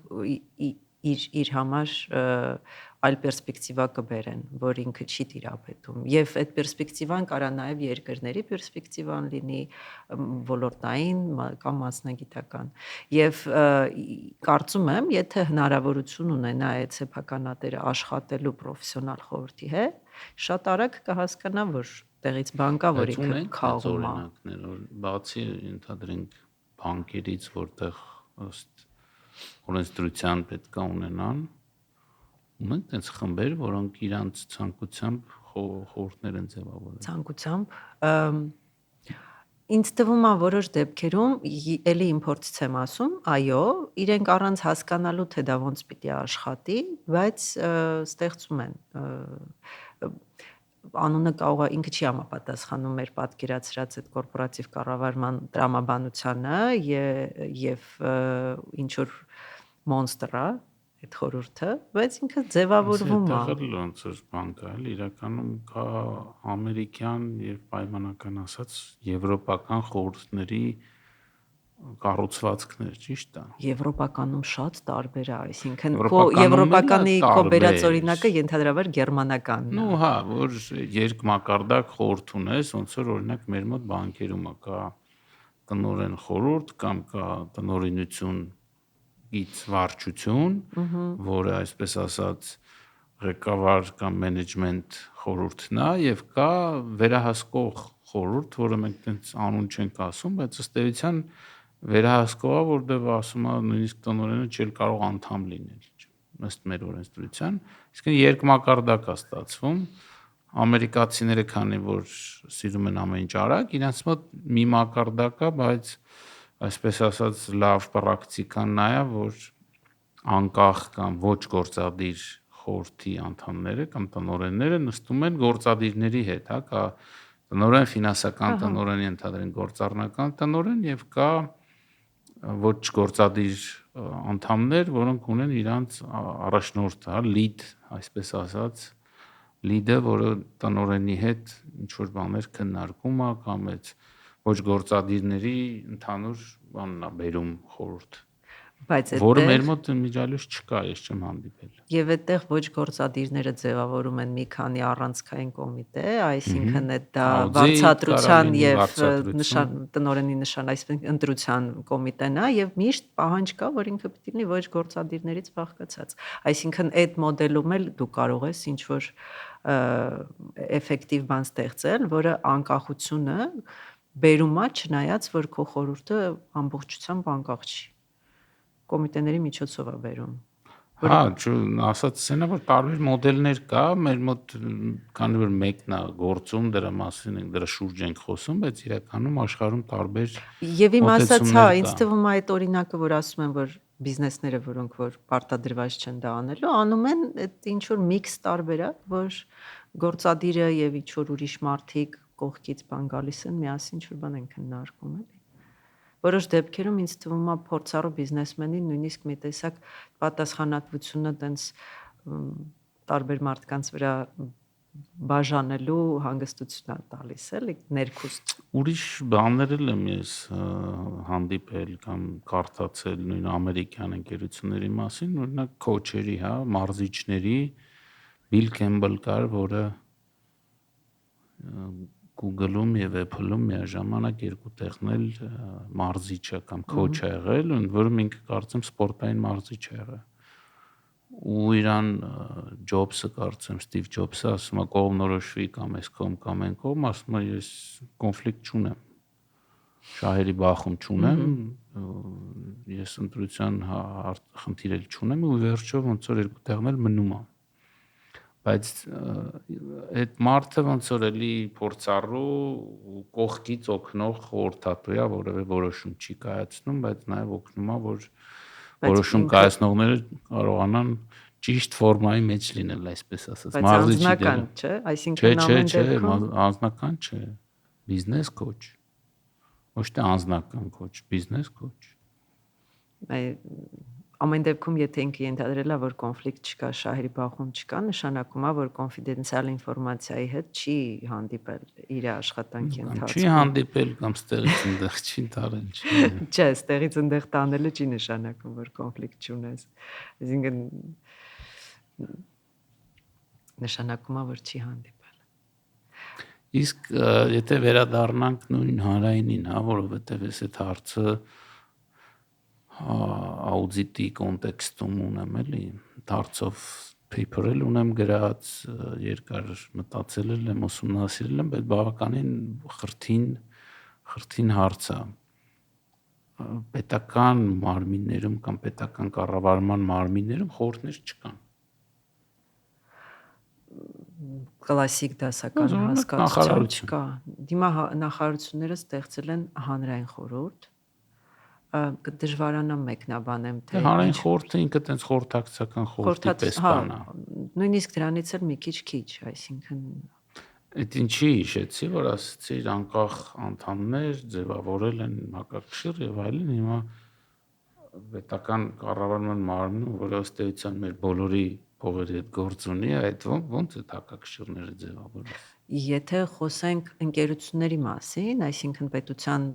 Speaker 2: իր համար այլ պերսպեկտիվա կբերեն, որ ինքը չի տիրապետում եւ այդ պերսպեկտիվան կարա նաեւ երկրների պերսպեկտիվան լինի, ոլորտային կամ մասնագիտական եւ կարծում եմ, եթե հնարավորություն ունենա այդ սեփականատերը աշխատելու պրոֆեսիոնալ խորհրդի հետ, շատ արագ կհասկանա, որ տեղից բան կա, որ ինքը քաղում է։
Speaker 1: Բացի ընդհանրենք բանկերից, որտեղ ըստ օրենսդրության պետք է ունենան։ Ունենք այնց խմբեր, որոնք իրանց ցանկությամբ խորհուրդներ են ձևավորել։
Speaker 2: Ցանկությամբ ինձ թվում է որոշ դեպքերում էլի իմ փորձից եմ ասում, այո, իրենք առանց հասկանալու թե դա ոնց պիտի աշխատի, բայց ստեղծում են անունը կարող է ինքը չի համապատասխանում մեր պատկերացրած այդ կորպորատիվ կառավարման տրամաբանությանը եւ ինչ որ մոնստր է այդ խորհուրդը, բայց ինքը ձևավորվում է։
Speaker 1: Դա ոնց որ բան կա, էլի իրականում կա ամերիկյան եւ պայմանական ասած եվրոպական խորհուրդների կառուցվածքներ, ճիշտ է։
Speaker 2: Եվրոպականում շատ տարբեր է, այսինքն եվրոպականի քո բերած օրինակը ենթադրաբար գերմանականն է։
Speaker 1: Ну, հա, որ երկմակարդակ խորհուրդ ունես, ոնց որ օրինակ մեր մոտ բանկերում կա տնօրեն խորհուրդ կամ կա տնօրինություն գից վարչություն, որը այսպես ասած ղեկավար կամ մենեջմենտ խորհուրդն է եւ կա վերահսկող խորհուրդ, որը մենք տենց անուն չենք ասում, բայց ըստ էության վերահսկողը, որտեղ ասում է նույնիսկ տնօրենը չէր կարող անդամ լինել ըստ մեր օրենսդրության, իսկ երկմակարդակ է ստացվում։ Ամերիկացիները, քանի որ սիրում են ամեն ինչ արագ, իրենց մոտ մի մակարդակ է, բայց այսպես ասած լավ պրակտիկան նա է, որ անկախ կամ ոչ գործադիր խորհրդի անդամները կամ տնօրենները նստում են գործադիրների հետ, հա, կա տնօրեն, ֆինանսական տնօրեն, ենթադրենք գործառնական տնօրեն եւ կա ոչ գործադիր անդամներ, որոնք ունեն իրանց առաջնորդը, հա, lead, այսպես ասած, lead-ը, որը տնօրենի հետ ինչ որ բաներ քննարկում է կամ այդ ոչ գործադիրների ընդհանուր բանն է բերում խորհուրդ։
Speaker 2: Բայց
Speaker 1: որը մեր մոտ միջալյուց չկա, ես չեմ հանդիպել։
Speaker 2: Եվ այդտեղ ոչ գործադիրները ձևավորում են մի քանի առանցքային կոմիտե, այսինքն դա վարձատրության եւ տնօրենի նշան, այսինքն ընտրության կոմիտեն է եւ միշտ պահանջ կա, որ ինքը պիտի լինի ոչ գործադիրներից բաղկացած։ Այսինքն այդ մոդելում էլ դու կարող ես ինչ որ էֆեկտիվ բան ստեղծել, որը անկախությունը բերում է, չնայած որ քո խորհուրդը ամբողջությամբ անկախ չի։ Կոմիտեների միջոցով է բերում։
Speaker 1: Հա, ասած սենա որ տարբեր մոդելներ կա, մեր մոտ քանի որ մեկն է գործում, դրա մասին ենք, դրա շուրջ ենք խոսում, բայց իրականում աշխարհում տարբեր
Speaker 2: Եվ իմ ասած, հա, ինձ թվում է այդ օրինակը, որ ասում են, որ բիզնեսները, որոնք որ պարտադրված չեն դա անելու, անում են այդ ինչ որ միքս տարբերակ, որ գործադիրը եւ ինչ որ ուրիշ մարդիկ կողքից բան գալիս են, միասին ինչ որ բան են քննարկում, էլի։ Որոշ դեպքերում ինձ թվում է փորձառու բիզնեսմենին նույնիսկ մի տեսակ պատասխանատվությունը տենց տարբեր մարդկանց վրա բաժանելու հանգստություն է տալիս, էլի, ներքուստ։
Speaker 1: Ուրիշ բաներ էլ եմ ես հանդիպել կամ կարդացել նույն ամերիկյան ընկերությունների մասին, օրինակ քոչերի, հա, մարզիչների Bill Campbell կար, որը Google-ում եւ Apple-ում միաժամանակ երկու տեղն էլ մարզիչ է կամ քոչ է եղել, որում ինքը կարծեմ սպորտային մարզիչ է եղել։ Ու իրան Ջոբսը կարծեմ Սթիվ Ջոբսը ասում է կողմնորոշվի կամ այս կողմ կամ այն կողմ, ասում է ես կոնֆլիկտ չունեմ։ Շահերի բախում չունեմ, ես ընտրության խնդիր էլ չունեմ ու վերջով ոնց որ երկու տեղն էլ մնում է։ Բայց այդ մարդը ոնց որ էլի փորձառու ու կողքից օգնող խորհրդատու է, որևէ որոշում չի կայացնում, բայց նաև օգնում է, որ որոշում կայացնողները կարողանան ճիշտ ֆորմայի մեջ լինել, այսպես ասած,
Speaker 2: մարզիչի դերը։ Բայց անձնական, չէ, այսինքն ամեն դեպքում
Speaker 1: անձնական չէ, բիզնես քոչ։ Ոչ թե անձնական քոչ, բիզնես քոչ։
Speaker 2: Ամեն դեպքում, եթե ինքը ենթադրել է, որ կոնֆլիկտ չկա, շահերի բախում չկա, նշանակում է, որ կոնֆիդենցիալ ինֆորմացիայի հետ չի հանդիպել իր աշխատանքի ընթացքում։
Speaker 1: Չի հանդիպել կամ ստեղից ընդեղ չի տարել, չի։
Speaker 2: Չէ, ստեղից ընդեղ տանելը չի նշանակում, որ կոնֆլիկտ չունես։ Այսինքն նշանակում է, որ չի հանդիպել։
Speaker 1: Իսկ եթե վերադառնանք նույն հանրայինին, հա, որովհետև ես այդ հարցը աուդիտի կոնտեքստում ունեմ, էլի, դարձով paper էլ ունեմ գրած, երկար մտածել եմ, ուսումնասիրել եմ, բայց բավականին խրթին հարց է։ պետական մարմիններում կամ պետական կառավարման մարմիններում խորհուրդներ չկան։
Speaker 2: Կլասիկ դասական հասկացություն չկա։ Դիմա նախարարությունները ստեղծել են հանրային խորհուրդ, դժվարանա մեկնաբանեմ թե
Speaker 1: հանրային խորհուրդը ինքը տենց խորհրդակցական խորհրդի պես բան է։
Speaker 2: Նույնիսկ դրանից էլ մի քիչ, այսինքն
Speaker 1: այդ ինչի հիշեցի, որ ասացիր անկախ անդամներ ձևավորել են հակակշիռ եւ այլն, հիմա պետական կառավարման մարմնում, որը ըստ էության մեր բոլորի փողերի հետ գործ ունի, այդ ոնց է հակակշիռները ձևավորել։
Speaker 2: Եթե խոսենք ընկերությունների մասին, այսինքն պետության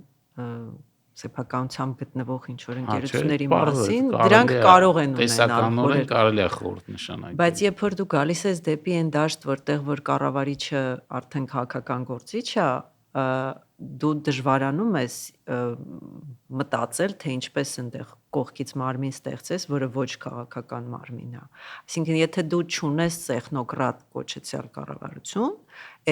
Speaker 2: սեփականությամբ գտնվող ինչ որ ընկերությունների մասին, դրանք կարող են ունենալ
Speaker 1: տեսականորեն կարելի է խորհուրդ նշանակել։
Speaker 2: Բայց երբ որ դու գալիս ես դեպի այն դաշտ, որտեղ որ կառավարիչը արդեն քաղաքական գործիչ է, դու դժվարանում ես մտածել, թե ինչպես այնտեղ կողքից մարմին ստեղծես, որը ոչ քաղաքական մարմին է։ Այսինքն, եթե դու չունես տեխնոկրատ կոչեցյալ կառավարություն,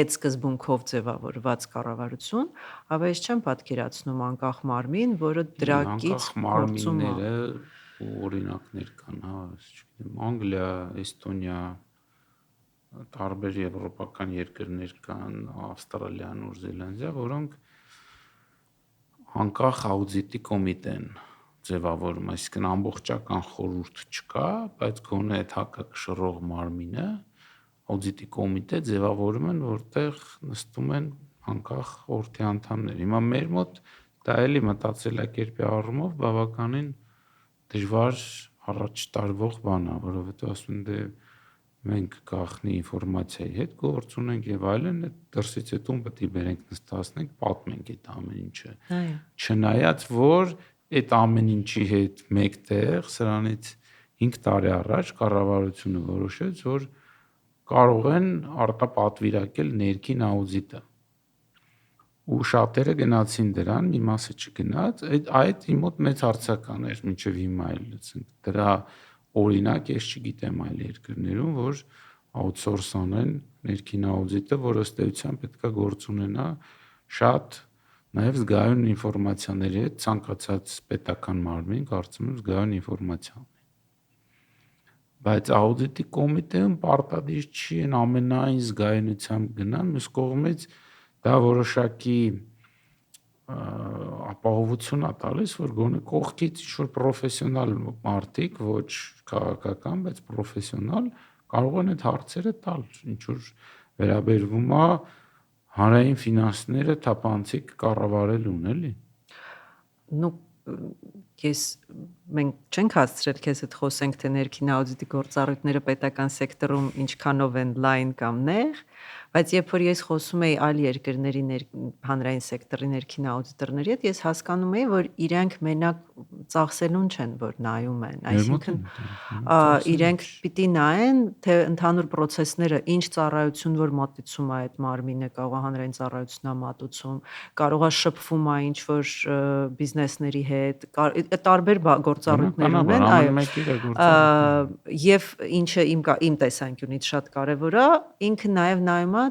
Speaker 2: այդ սկզբունքով ձևավորված կառավարություն, ապա ես չեմ պատկերացնում անկախ մարմին, որը դրակից գործում է։
Speaker 1: Օրինակներ կան, չգիտեմ, Անգլիա, Էստոնիա, տարբեր եվրոպական երկրներ կան, Ավստրալիա, Նոր Զելանդիա, որոնք անկախ աուդիտի կոմիտե են ձևավորում, այսինքն ամբողջական խորհուրդ չկա, բայց գոնե այդ հակակշռող մարմինը աուդիտի կոմիտե ձևավորում են, որտեղ նստում են անկախ խորհրդի անդամներ։ Հիմա մեր մոտ դա էլի մտածելակերպի առումով բավականին դժվար առաջ տարվող բան է, որովհետև ասում են դե մենք գաղտնի ինֆորմացիայի հետ գործ ունենք եւ այլն, դրսից հետո պետք է բերենք նստացնենք, պատմենք այդ ամեն ինչը։ Չնայած որ այդ ամեն ինչի հետ մեկտեղ սրանից 5 տարի առաջ կառավարությունը որոշեց, որ կարող են արտապատվիրակել ներքին աուդիտը։ Ու շատերը գնացին դրան, մի մասը չգնաց, այդ իմ մոտ մեծ հարցական էր մինչև հիմա էլ դրա օրինակ ես չգիտեմ այլ երկրներում, որ outsource անեն ներքին աուդիտը, որ ըստ էության պետքա գործ ունենա շատ նաև զգայուն ինֆորմացիաների հետ, ցանկացած պետական մարմին կարծում եմ զգայուն ինֆորմացիա ունի։ Բայց աուդիտի կոմիտեում պարտադիր չի են ամենայն զգայունությամբ գնան, մյուս կողմից դա որոշակի ապահովություն է տալիս, որ գոնե կողքից ինչ-որ պրոֆեսիոնալ մարդիկ, ոչ քաղաքական, բայց պրոֆեսիոնալ կարող են այդ հարցերը տալ, ինչ որ վերաբերվում է հանրային ֆինանսները թափանցիկ կառավարելուն, էլի։
Speaker 2: Մենք չենք հասցրել քեզ հետ խոսենք, թե ներքին աուդիտի գործառույթները պետական սեկտորում ինչքանով են լայն կամ նեղ, բայց երբ որ ես խոսում էի այլ երկրների հանրային սեկտորի ներքին աուդիտորների հետ, ես հասկանում էի, որ իրենք մենակ ծախսելուն չեն, որ նայում են, այսինքն իրենք պիտի նայեն, թե ընդհանուր process-ները ինչ ծառայություն որ մատուցում է այդ մարմինը, կարող է հանրային ծառայությունա մատուցում, կարող է շփվում է ինչ որ բիզնեսների հետ, տարբեր գործառույթներ ունեն, այո։ Եվ ինչը իմ տեսանկյունից շատ կարևոր է, ինքը նաև նայում է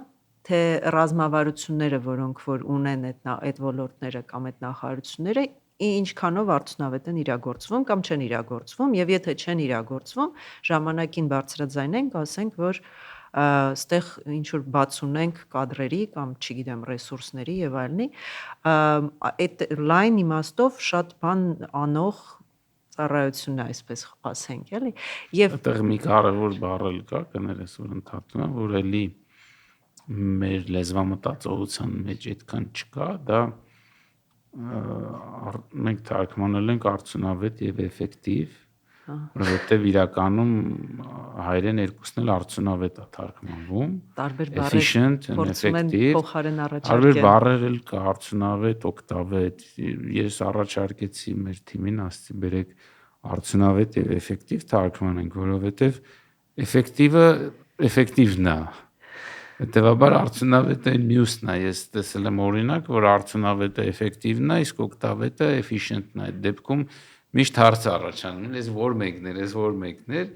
Speaker 2: թե ռազմավարությունները, որոնք որ ունեն այդ ոլորտները կամ այդ նախարարությունները, ինչքանով արդյունավետ են իրագործվում կամ չեն իրագործվում, եւ եթե չեն իրագործվում, ժամանակին բարձրաձայնենք, ասենք, որ ստեղ ինչ որ բաց ունենք կադրերի կամ չգիտեմ ռեսուրսների եւ այլնի, այդ լայն իմաստով շատ բան անող ծառայությունն է, այսպես ասենք, էլի։ Եվ
Speaker 1: այդտեղ մի կարևոր բառ էլ կա, կներես, որ ընդհատում եմ, որ էլի մեր լեզվամտածողության մեջ այդքան չկա, դա մենք թարգմանել ենք արդյունավետ եւ էֆեկտիվ, որովհետեւ իրականում հայերեն երկուսն էլ արդյունավետ է թարգմանվում, efficient and effective, տարբեր բառեր էլ կա, արդյունավետ, օգտավետ, ես առաջարկեցի մեր թիմին, ասացի բերեք արդյունավետ եւ էֆեկտիվ թարգմանենք, որովհետեւ էֆեկտիվը էֆեկտիվն է, հետեւաբար արդյունավետը մյուսն է, ես տեսել եմ օրինակ, որ արդյունավետը էֆեկտիվն է, իսկ օգտավետը efficient-ն է, այդ դեպքում միշտ հարց առաջանում, ես որ մեկն էր,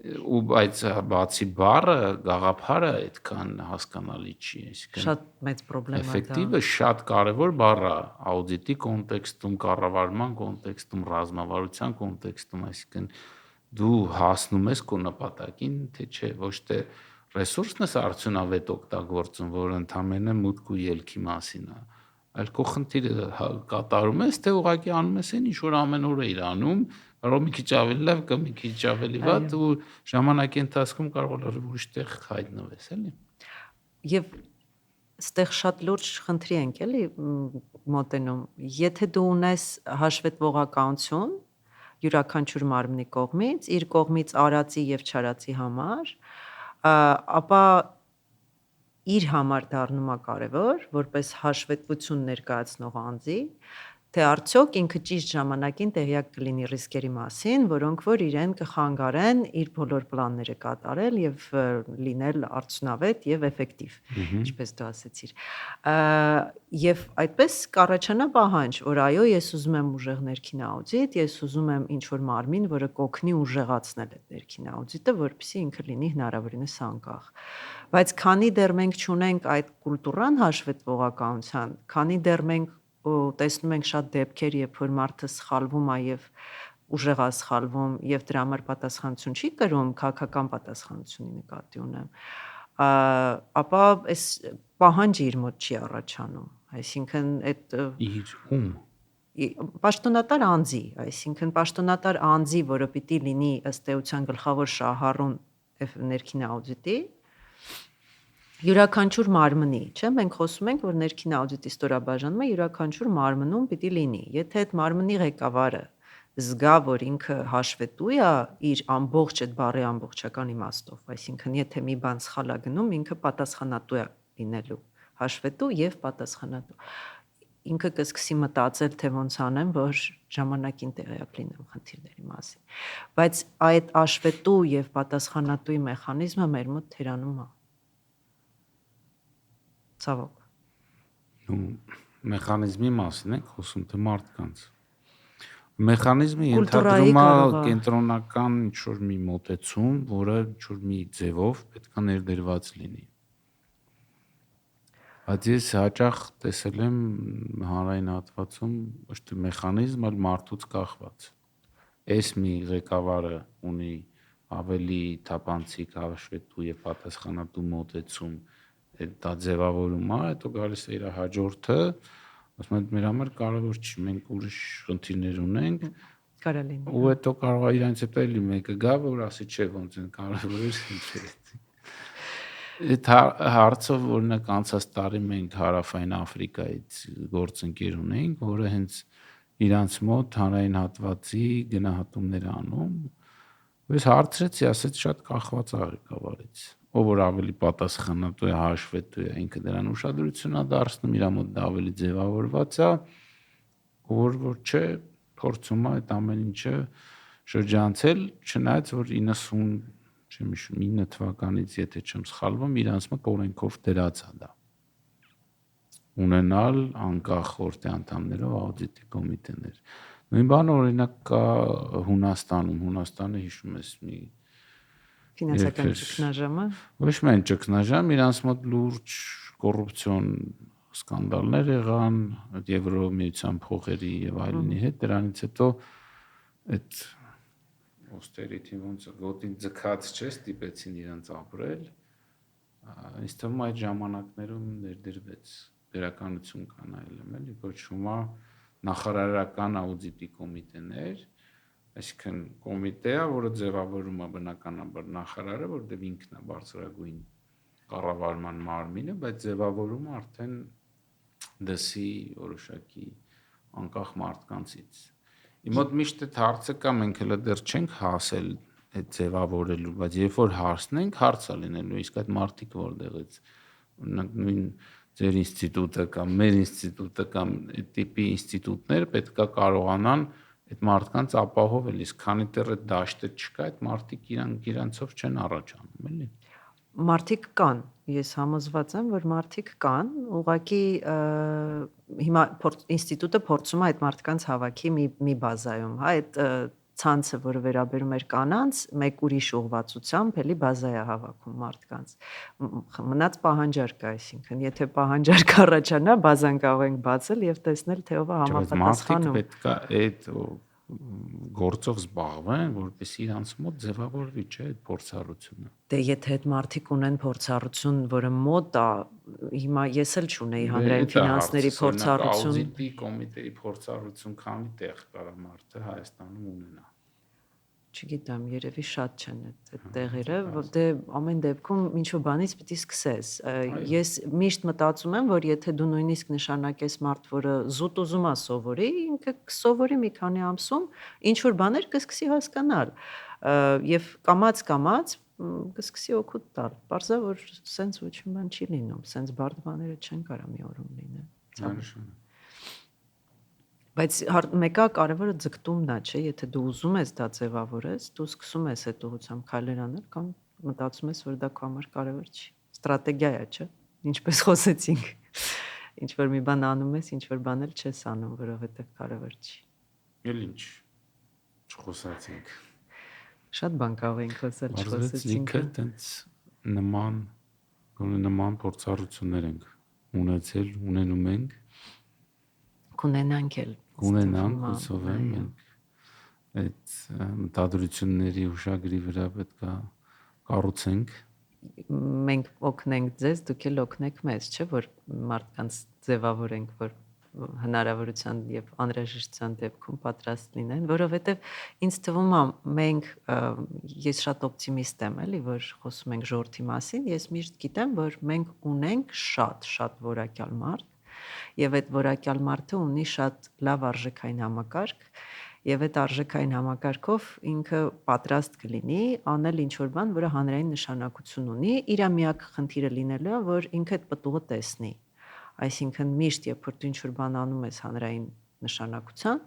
Speaker 1: ու բայց բացի բառը, գաղափարը այդքան հասկանալի չի, այսինքն
Speaker 2: Շատ մեծ խնդրեմ է դա։
Speaker 1: էֆեկտիվը շատ կարևոր բառ է աուդիտի կոնտեքստում, կառավարման կոնտեքստում, ռազմավարության կոնտեքստում, այսինքն դու հասնում ես քո նպատակին, թե չէ, ոչ թե ռեսուրսն ես արդյունավետ օգտագործում, որը ընդամենը մուտք ու ելքի մասին է, այլ քո խնդիրը կատարում ես, թե ուղղակի անում ես այն ինչ որ ամեն օր էիր անում, կարող մի քիչ ավելի լավ կամ մի քիչ ավելի վատ ու ժամանակի ընթացքում կարող է լրիվ ուրիշ տեղ հայտնվես, էլի։
Speaker 2: Եվ ստեղ շատ լուրջ խնդրի ենք էլի մոտենում։ Եթե դու ունես հաշվետվողականություն յուրաքանչյուր մարմնի կողմից, իր կողմից արածի եւ չարածի համար, ապա իր համար դառնում է կարևոր, որպես հաշվետվություն ներկայացնող անձի, թե արդյոք ինքը ճիշտ ժամանակին տեղյակ կլինի ռիսկերի մասին, որոնք որ իրեն կխանգարեն իր բոլոր պլանները կատարել եւ լինել արդյունավետ եւ էֆեկտիվ, ինչպես դու ասեցիր։ Եվ այդպես կառաջանա պահանջ, որ այո, ես ուզում եմ ուժեղ ներքին աուդիտ, ես ուզում եմ ինչ-որ մարմին, որը կօգնի ուժեղացնել այդ ներքին աուդիտը, որպեսզի ինքը լինի հնարավորինս անկախ։ Բայց քանի դեռ մենք չունենք այդ կուլտուրան հաշվետվողականության, քանի դեռ մենք տեսնում ենք շատ դեպքեր, երբ որ մարդը սխալվում է եւ ուժեղ է սխալվում եւ դրա համար պատասխանություն չի կրում, քաղաքական պատասխանությունի նկատի ունեմ, ապա այս պահանջը իր մոտ չի առաջանում, այսինքն այդ
Speaker 1: իր ում
Speaker 2: պաշտոնատար անձի, այսինքն պաշտոնատար անձի, որը պիտի լինի ըստ էության գլխավոր շահառուն ներքին աուդիտի, յուրաքանչյուր մարմնի, չէ՞, մենք խոսում ենք, որ ներքին աուդիտի ստորաբաժանումը յուրաքանչյուր մարմնում պիտի լինի։ Եթե այդ մարմնի ղեկավարը զգա, որ ինքը հաշվետու է իր ամբողջ այդ բառի ամբողջական իմաստով, այսինքն եթե մի բան սխալ է գնում, ինքը պատասխանատու է լինելու, հաշվետու եւ պատասխանատու։ Ինքը կսկսի մտածել, թե ոնց անեմ, որ ժամանակին տեղյակ լինեմ խնդիրների մասին։ Բայց այդ հաշվետու եւ պատասխանատուի մեխանիզմը մեր մոտ թերանում է։ Ցավոք։
Speaker 1: Մեխանիզմի մասին ենք խոսում, թե մարդկանց։ Մեխանիզմը ենթադրում է կենտրոնական ինչ-որ մի մոտեցում, որը ինչ-որ մի ձևով պետք է ներդրված լինի։ Բայց ես հաճախ տեսել եմ հանրային հատվածում ոչ թե մեխանիզմ, այլ մարդուց կախված։ Այս մի ղեկավարը ունի ավելի թափանցիկ հաշվետու եւ պատասխանատու մոտեցում, դա ձևավորում է, հետո գալիս է իր հաջորդը, ասում է մեր համար կարևոր չի, մենք ուրիշ խնդիրներ ունենք,
Speaker 2: կարա լինի։
Speaker 1: Ու հետո կարող է իրանց հետ էլի մեկը գա, որ ասի չէ, ոնց են կարևոր է։ Այդ հարցով օրինակ անցած տարի մենք Հարավային Աֆրիկայից գործընկեր ունեինք, որը հենց իրանց մոտ հանրային հատվածի գնահատումներ անում։ Ես հարցրեցի, ասեց շատ կախված է ղեկավարից։ Ով որ ավելի պատասխանատու է, հաշվետու է, ինքը դրան ուշադրություն է դարձնում, իր մոտ դա ավելի ձևավորված է, որ չէ, փորձում է այդ ամեն ինչը շրջանցել, չնայած որ 99 թվականից, եթե չեմ սխալվում, իրանց մոտ օրենքով դրած է դա։ Ունենալ անկախ խորհրդի անդամներով աուդիտի կոմիտեներ։ Նույն բանը օրինակ կա Հունաստանում, Հունաստանը հիշում ես մի
Speaker 2: ֆինանսական ճգնաժամը։
Speaker 1: Ոչ միայն ճգնաժամ, իրանց մոտ լուրջ կոռուպցիոն սկանդալներ եղան Եվրոմիության փողերի եւ այլնի հետ, դրանից հետո այդ austerity ոնց գոտին ձգած չէ, ստիպեցին իրենց ապրել։ Ինձ թվում է այդ ժամանակներում ներդրվեց գրականություն կան այլմ էլի, կոչվում է նախարարական աուդիտի կոմիտեներ, այսինքն կոմիտե է, որը ձևավորում է բնականաբար նախարարը, որտեղ ինքն է բարձրագույն կառավարման մարմինը, բայց ձևավորում է արդեն դասի որոշակի անկախ մարդկանցից։ Իմ մոտ միշտ այդ հարցը կա, մենք հələ դեռ չենք հասել այդ ձևավորելու, բայց երբ որ հասնենք, հարց է լինելու, իսկ այդ մարդիկ որտեղից, նույն ձեր ինստիտուտը կամ մեր ինստիտուտը կամ այդ տիպի ինստիտուտները պետք է կարողանան այդ մարդկանց ապահովել, իսկ քանի դեռ այդ դաշտը չկա, այդ մարդիկ իրանցով չեն առաջանում, էլի։
Speaker 2: Մարդիկ կան, ես համոզված եմ, որ մարդիկ կան, ուղղակի հիմա ինստիտուտը փորձում է այդ մարդկանց հավաքի մի բազայում, հա, այդ ցանցը, որը վերաբերում էր կանանց, մեկ ուրիշ ուղղվածությամբ էլի բազա է հավաքում մարդկանց։ Մնաց պահանջարկը, այսինքն, եթե պահանջարկ առաջանա, բազան կարող ենք բացել եւ տեսնել, թե ով է համապատասխանում։
Speaker 1: Պետք է այդ գործով զբաղվեն, որպեսզի իրանց մոտ ձևավորվի, չէ՞, այդ փորձառությունը։
Speaker 2: Դե եթե այդ մարդիկ ունեն փորձառություն, որը մոտ է, հիմա ես էլ չունեի հանրային ֆինանսների փորձառություն։
Speaker 1: Աուդիտի կոմիտեի փորձառություն քանի տեղ կարա մարդը Հայաստանում ունենա։
Speaker 2: Չգիտեմ, երևի շատ չեն այդ տեղերը, դե ամեն դեպքում ինչ որ բանից պիտի սկսես։ Ես միշտ մտածում եմ, որ եթե դու նույնիսկ նշանակես մարդ, որը զուտ ուզում է սովորի, ինքը կսովորի մի քանի ամսում, ինչ որ բաներ կսկսի հասկանալ։ Եվ կամաց կսկսի օգուտ տալ։ Պարզա որ սենց ոչ մի բան չի լինում, սենց բարդ բաները չեն կարա մի օրում լինեն։ Բայց մեկը կարևորը ձգտումն է, չէ, եթե դու ուզում ես դա ձևավորես, դու սկսում ես այդ ուղղությամբ քայլեր անել կամ մտածում ես, որ դա քո համար կարևոր չի։ Ստրատեգիա է, չէ։ Ինչպես խոսեցինք։ Ինչ որ մի բան անում ես, ինչ որ բան էլ չես անում, որովհետև կարևոր չի։
Speaker 1: Էլ ինչ չխոսացինք։
Speaker 2: Շատ բան կարող ենք խոսել, չխոսեցինք։
Speaker 1: Ինքը տենց նման փորձառություններ ենք ունեցել, ունենում ենք։
Speaker 2: Կունենանք էլ։
Speaker 1: Ունենանք, հուսով եմ մենք այդ մտադրությունների ուշագրի վրա պետք է կառուցենք։
Speaker 2: Մենք օգնենք ձեզ, դուք էլ օգնեք մեզ, չէ՞ որ մարդկանց ձևավորենք, որ հնարավորության եւ անհրաժեշտության դեպքում պատրաստ լինեն, որովհետեւ ինձ թվում է մենք ես շատ օպտիմիստ եմ, էլի, որ խոսում ենք ժողովրդի մասին, ես միշտ գիտեմ, որ մենք ունենք շատ որակյալ մարդ եւ այդ որակյալ մարդը ունի շատ լավ արժեքային համակարգ եւ այդ արժեքային համակարգով ինքը պատրաստ կլինի անել ինչ որ բան, որը հանրային նշանակություն ունի, իր միակ խնդիրը լինելու է, որ ինքը այդ պտուղը տեսնի։ Այսինքն միշտ երբ որ դու ինչ որ բան անում ես հանրային նշանակության,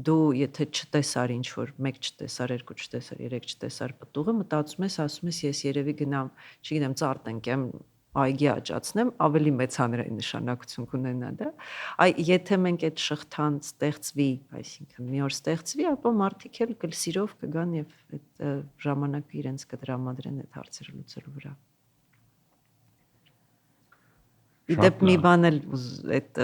Speaker 2: դու եթե չտեսար ինչ որ, 1 չտեսար, 2 չտեսար, 3 չտեսար պտուղը, մտածում ես, ասում ես, ես երևի գնամ, չգիտեմ, ծառ տնկեմ, այգի աճացնեմ, ավելի մեծ հանրային նշանակություն կունենա դա։ Եթե մենք այդ շղթան ստեղծվի, այսինքն մի օր ստեղծվի, ապա մարդիկ էլ սիրով կգան եւ այդ ժամանակը իրենց կդրամադրեն այդ հարցերը լուծելու վրա։ Իդեպ մի բան էլ այդ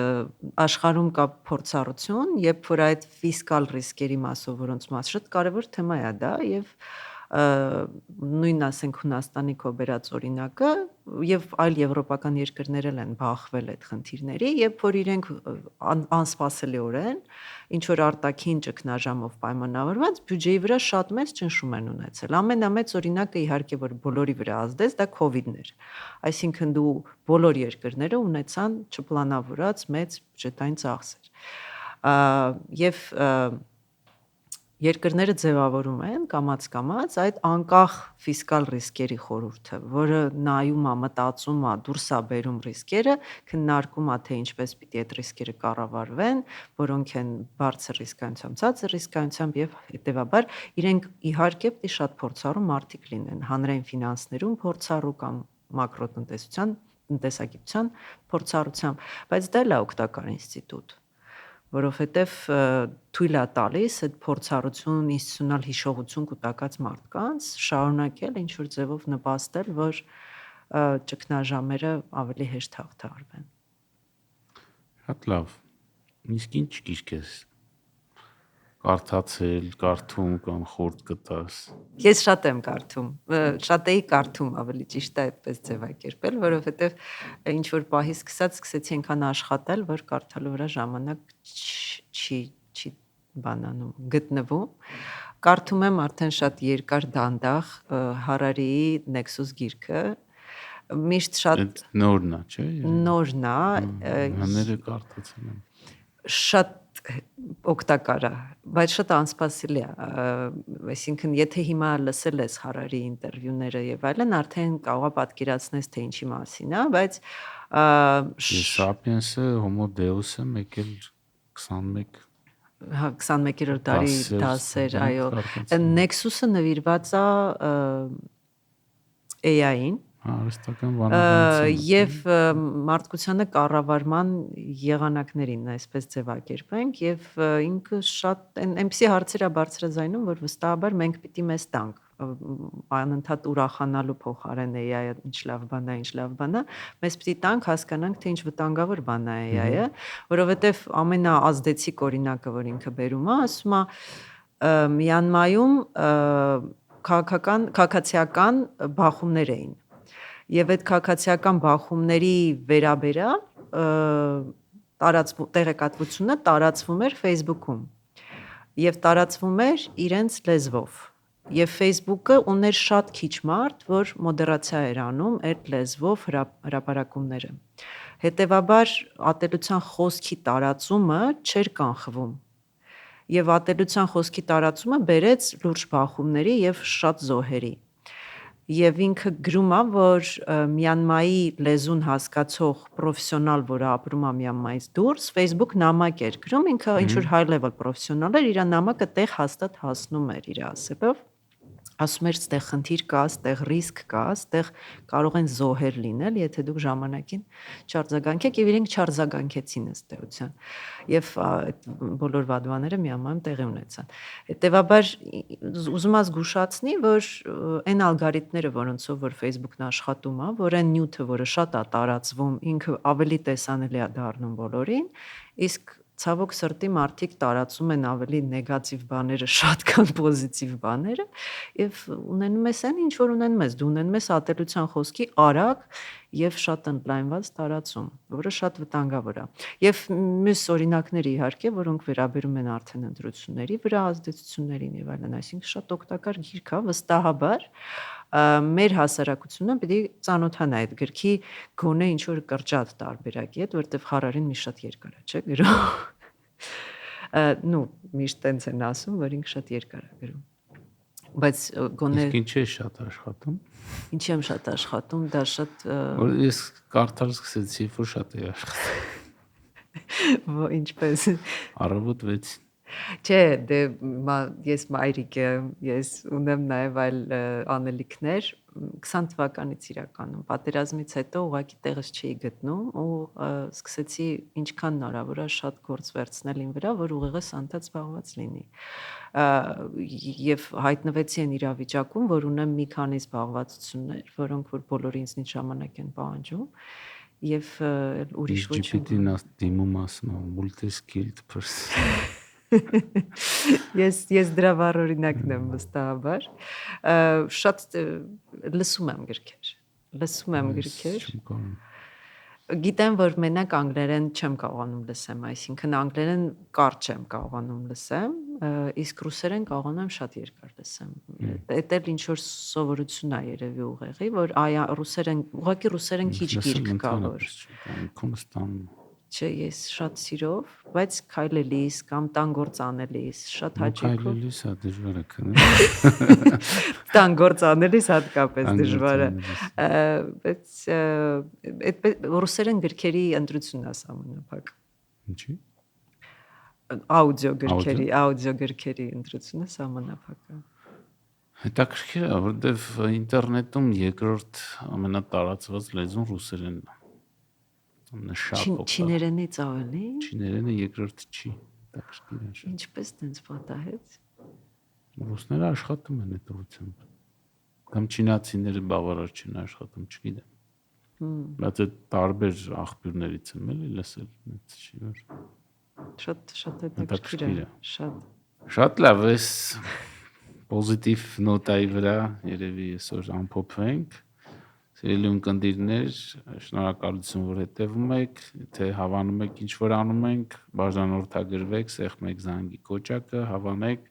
Speaker 2: աշխարհում կա փորձառություն, երբ որ այդ ֆիսկալ ռիսկերի մասով, որոնց մաս շատ կարևոր թեմա է դա եւ նույն ասենք Հունաստանի քո բերած օրինակը եւ այլ եվրոպական երկրներ են բախվել այդ խնդիրների, երբ որ իրենք անսպասելիորեն ինչ որ արտաքին ճգնաժամով պայմանավորված բյուջեի վրա շատ մեծ ճնշում են ունեցել։ Ամենամեծ օրինակը իհարկե որ բոլորի վրա ազդեց, դա COVID-ն էր։ Այսինքն դու բոլոր երկրները ունեցան չպլանավորած մեծ բյուջետային ծախսեր։ Եվ երկրները ձևավորում են կամաց այդ անկախ ֆիսկալ ռիսկերի խորհուրդը, որը նայում է, մտածում է, դուրս է բերում ռիսկերը, քննարկում է, թե ինչպես պիտի այդ ռիսկերը կառավարվեն, որոնք են բարձր ռիսկայնությամբ, ցածր ռիսկայնությամբ եւ հետեւաբար իրենք իհարկե պիտի շատ փորձառու մարդիկ լինեն, հանրային ֆինանսներում փորձառու կամ մակրոտնտեսության, տնտեսագիտության փորձառությամբ, բայց դա էլ է օգտակար ինստիտուտ, որովհետև թույլ է տալիս այդ փորձառություն, ինստիտուցիոնալ հիշողություն կուտակած մարդկանց շարունակել ինչ որ ձևով նպաստել, որ ճգնաժամերը ավելի հեշտ հաղթահարվեն։
Speaker 1: Շատ լավ։ Իսկ ինչ գիրք ես կարդացել, կարդում կամ խորտ կտաս։
Speaker 2: Ես շատ եմ կարդում, շատ էի կարդում, ավելի ճիշտ է այդպես ձևակերպել, որովհետև ինչ որ պահի սկսեցի այնքան աշխատել, որ կարդալու վրա ժամանակ չի բանանում, գտնվում։ Կարդում եմ արդեն շատ երկար դանդաղ Հարարիի Nexus գիրքը, միշտ շատ
Speaker 1: նորն է, չէ՞։
Speaker 2: Նորն է,
Speaker 1: հները կարդացել եմ։
Speaker 2: Շատ օգտակար է, բայց շատ անսպասելի է, այսինքն եթե հիմա լսել ես Հարարի ինտերվյուները եւ այլն, արդեն կարող է պատկերացնես թե ինչի մասին է, բայց
Speaker 1: Sapiens-ը, Homo Deus-ը մեկ էլ 21
Speaker 2: 21-րդ դարի դասեր, այո, Nexus-ը նվիրված է AI-ին,
Speaker 1: Արհեստական վանականություն
Speaker 2: եւ մարդկությանը կառավարման եղանակներին այսպես ձևակերպենք եւ ինքը շատ այնպեսի հարցեր է բարձրաձայնում, որ վստահաբար մենք պիտի մեզ տանք անընդհատ ուրախանալու փոխարեն AI-ը ինչ լավ բան է, ինչ լավ բան է, մեզ պիտի տանք հասկանանք, թե ինչ վտանգավոր բան է AI-ը, որովհետեւ ամենաազդեցիկ օրինակը, որ ինքը բերում է, ասում է Մյանմայում քաղաքացիական բախումներ էին։ Եվ այդ քաղաքացիական բախումների վերաբերյալ տեղեկատվությունը տարածվում էր Facebook-ում եւ տարածվում էր իրենց լեզվով։ Եվ Facebook-ը ուներ շատ քիչ մարդ, որ մոդերացիա էր անում այդ լեզվով հրապարակումները։ Հետևաբար ատելության խոսքի տարածումը չէր կանխվում։ Եվ ատելության խոսքի տարածումը բերեց լուրջ բախումների եւ շատ զոհերի։ Եվ ինքը գրում է, որ Մյանմայի լեզուն հասկացող պրոֆեսիոնալ, որը ապրում է Մյանմայից դուրս, Facebook նամակ էր գրում, ինքը ինչ որ high level պրոֆեսիոնալ էր, իր նամակը տեղ հաստատ հասնում էր իր ասելով, ասում էր, ստեղ խնդիր կա, ստեղ ռիսկ կա, ստեղ կարող են զոհեր լինել, եթե դուք ժամանակին չարձագանքեք, եւ իրենք չարձագանքեցին ըստ էության։ Եւ այդ բոլոր վադվաները Մյանմայում տեղի ունեցան։ Հետևաբար ուզում եմ զգուշացնի, որ այն ալգորիթմները, որոնցով որ Facebook-ն աշխատում է, որ այն նյութը, որը շատ է տարածվում, ինքը ավելի տեսանելի է դառնում բոլորին, իսկ ցավոք սրտի մարդիկ տարածում են ավելի նեգատիվ բաները, շատ քան պոզիտիվ բաները, եւ ունենում ես այն, ինչ որ ունենում ես, դու ունենում ես ատելության խոսքի արագ եւ շատ ընդլայնված տարածում, որը շատ վտանգավոր է։ Եվ մյուս օրինակները իհարկե, որոնք վերաբերում են արդեն ընտրությունների վրա ազդեցություններին եւ այլն, այսինքն շատ օգտակար գիրք է, վստահաբար մեր հասարակությունը պիտի ծանոթանա այդ գրքի գոնե ինչ որ կրճատ տարբերակի հետ, որտեվ Հարարին մի շատ երկար է, չէ՞ գրում։ Ну, միշտ տենց են ասում, որ ինքը շատ երկար է գրում։ Բայց գոնե
Speaker 1: Իսկ ինչ է շատ աշխատում։
Speaker 2: Ինչի եմ շատ աշխատում, դա շատ
Speaker 1: Որ ես կարդալ սկսեցի, որ շատ է աշխատում։
Speaker 2: Ինչպես
Speaker 1: Առավոտ 6-ին։
Speaker 2: Չէ, դե ես մայրիկ եմ, ես ունեմ նաև այլ անելիքներ 20 թվականից իրականում պատերազմից հետո ուղղակի տեղս չի գտնում ու սկսեցի ինչքան հնարավոր է շատ գործ վերցնել ին վրա, որ ուղեղս անդադ զբաղված լինի։ Եվ հայտնվեցի այն իրավիճակում, որ ունեմ մի քանի զբաղվածություններ, որոնք որ բոլորը ինձնից ժամանակ են պահանջում եւ ուրիշ ոչ
Speaker 1: GPT-ն դիմում ասում multi-skilled person։
Speaker 2: Ես դրա վառօրինակն եմ վստահաբար։ Շատ լսում եմ գրքեր։ Գիտեմ, որ մենակ անգլերեն չեմ կարողանում լսեմ, այսինքն անգլերեն կարճ եմ կարողանում լսեմ, իսկ ռուսերեն կարողանում եմ շատ երկար լսեմ։ Դա էլ ինչ որ սովորություն է երևի ուղեղի, որ ուղղակի ռուսերեն քիչ գիրք կա որ։ Չէ, ես շատ սիրով, բայց քայլելիս կամ տան գործ անելիս շատ հաճույքով։
Speaker 1: Քայլելիս է դժվար է քնել։
Speaker 2: Տան գործ անելիս հատկապես դժվար է։ Բայց այդ ռուսերեն գրքերի ընտրությունն է սահմանափակ։
Speaker 1: Ինչի՞։
Speaker 2: Աուդիո գրքերի ընտրությունը սահմանափակ է։
Speaker 1: Հետաքրքիր է, որտեվ ինտերնետում երկրորդ ամենատարածված լեզուն ռուսերենն է։
Speaker 2: Չիներենից ավելի։
Speaker 1: Չիներենը երկրորդը չի։
Speaker 2: Ինչպես տենց պատահեց։
Speaker 1: Ռուսները աշխատում են այդ ուղղությամբ։ Կամ չինացիները բավարար չեն աշխատում, չգիտեմ։ Բայց այդ տարբեր աղբյուրներից եմ էլի լսել, այդ չի որ։
Speaker 2: Շատ հետաքրքիր է։
Speaker 1: Շատ լավ, էս պոզիտիվ նոտայի վրա երևի այսօր ամփոփվենք։ Սիրելի ունկնդիրներ, շնորհակալություն, որ հետևում եք, թե հավանում եք ինչ որ անում ենք, բաժանորդագրվեք, սեղմեք զանգի կոճակը, հավանեք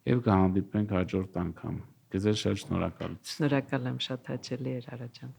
Speaker 1: եւ կհանդիպենք հաջորդ անգամ։ Ձեզ շատ շնորհակալություն։
Speaker 2: Շնորհակալ եմ, շատ հաճելի էր Արա ջան։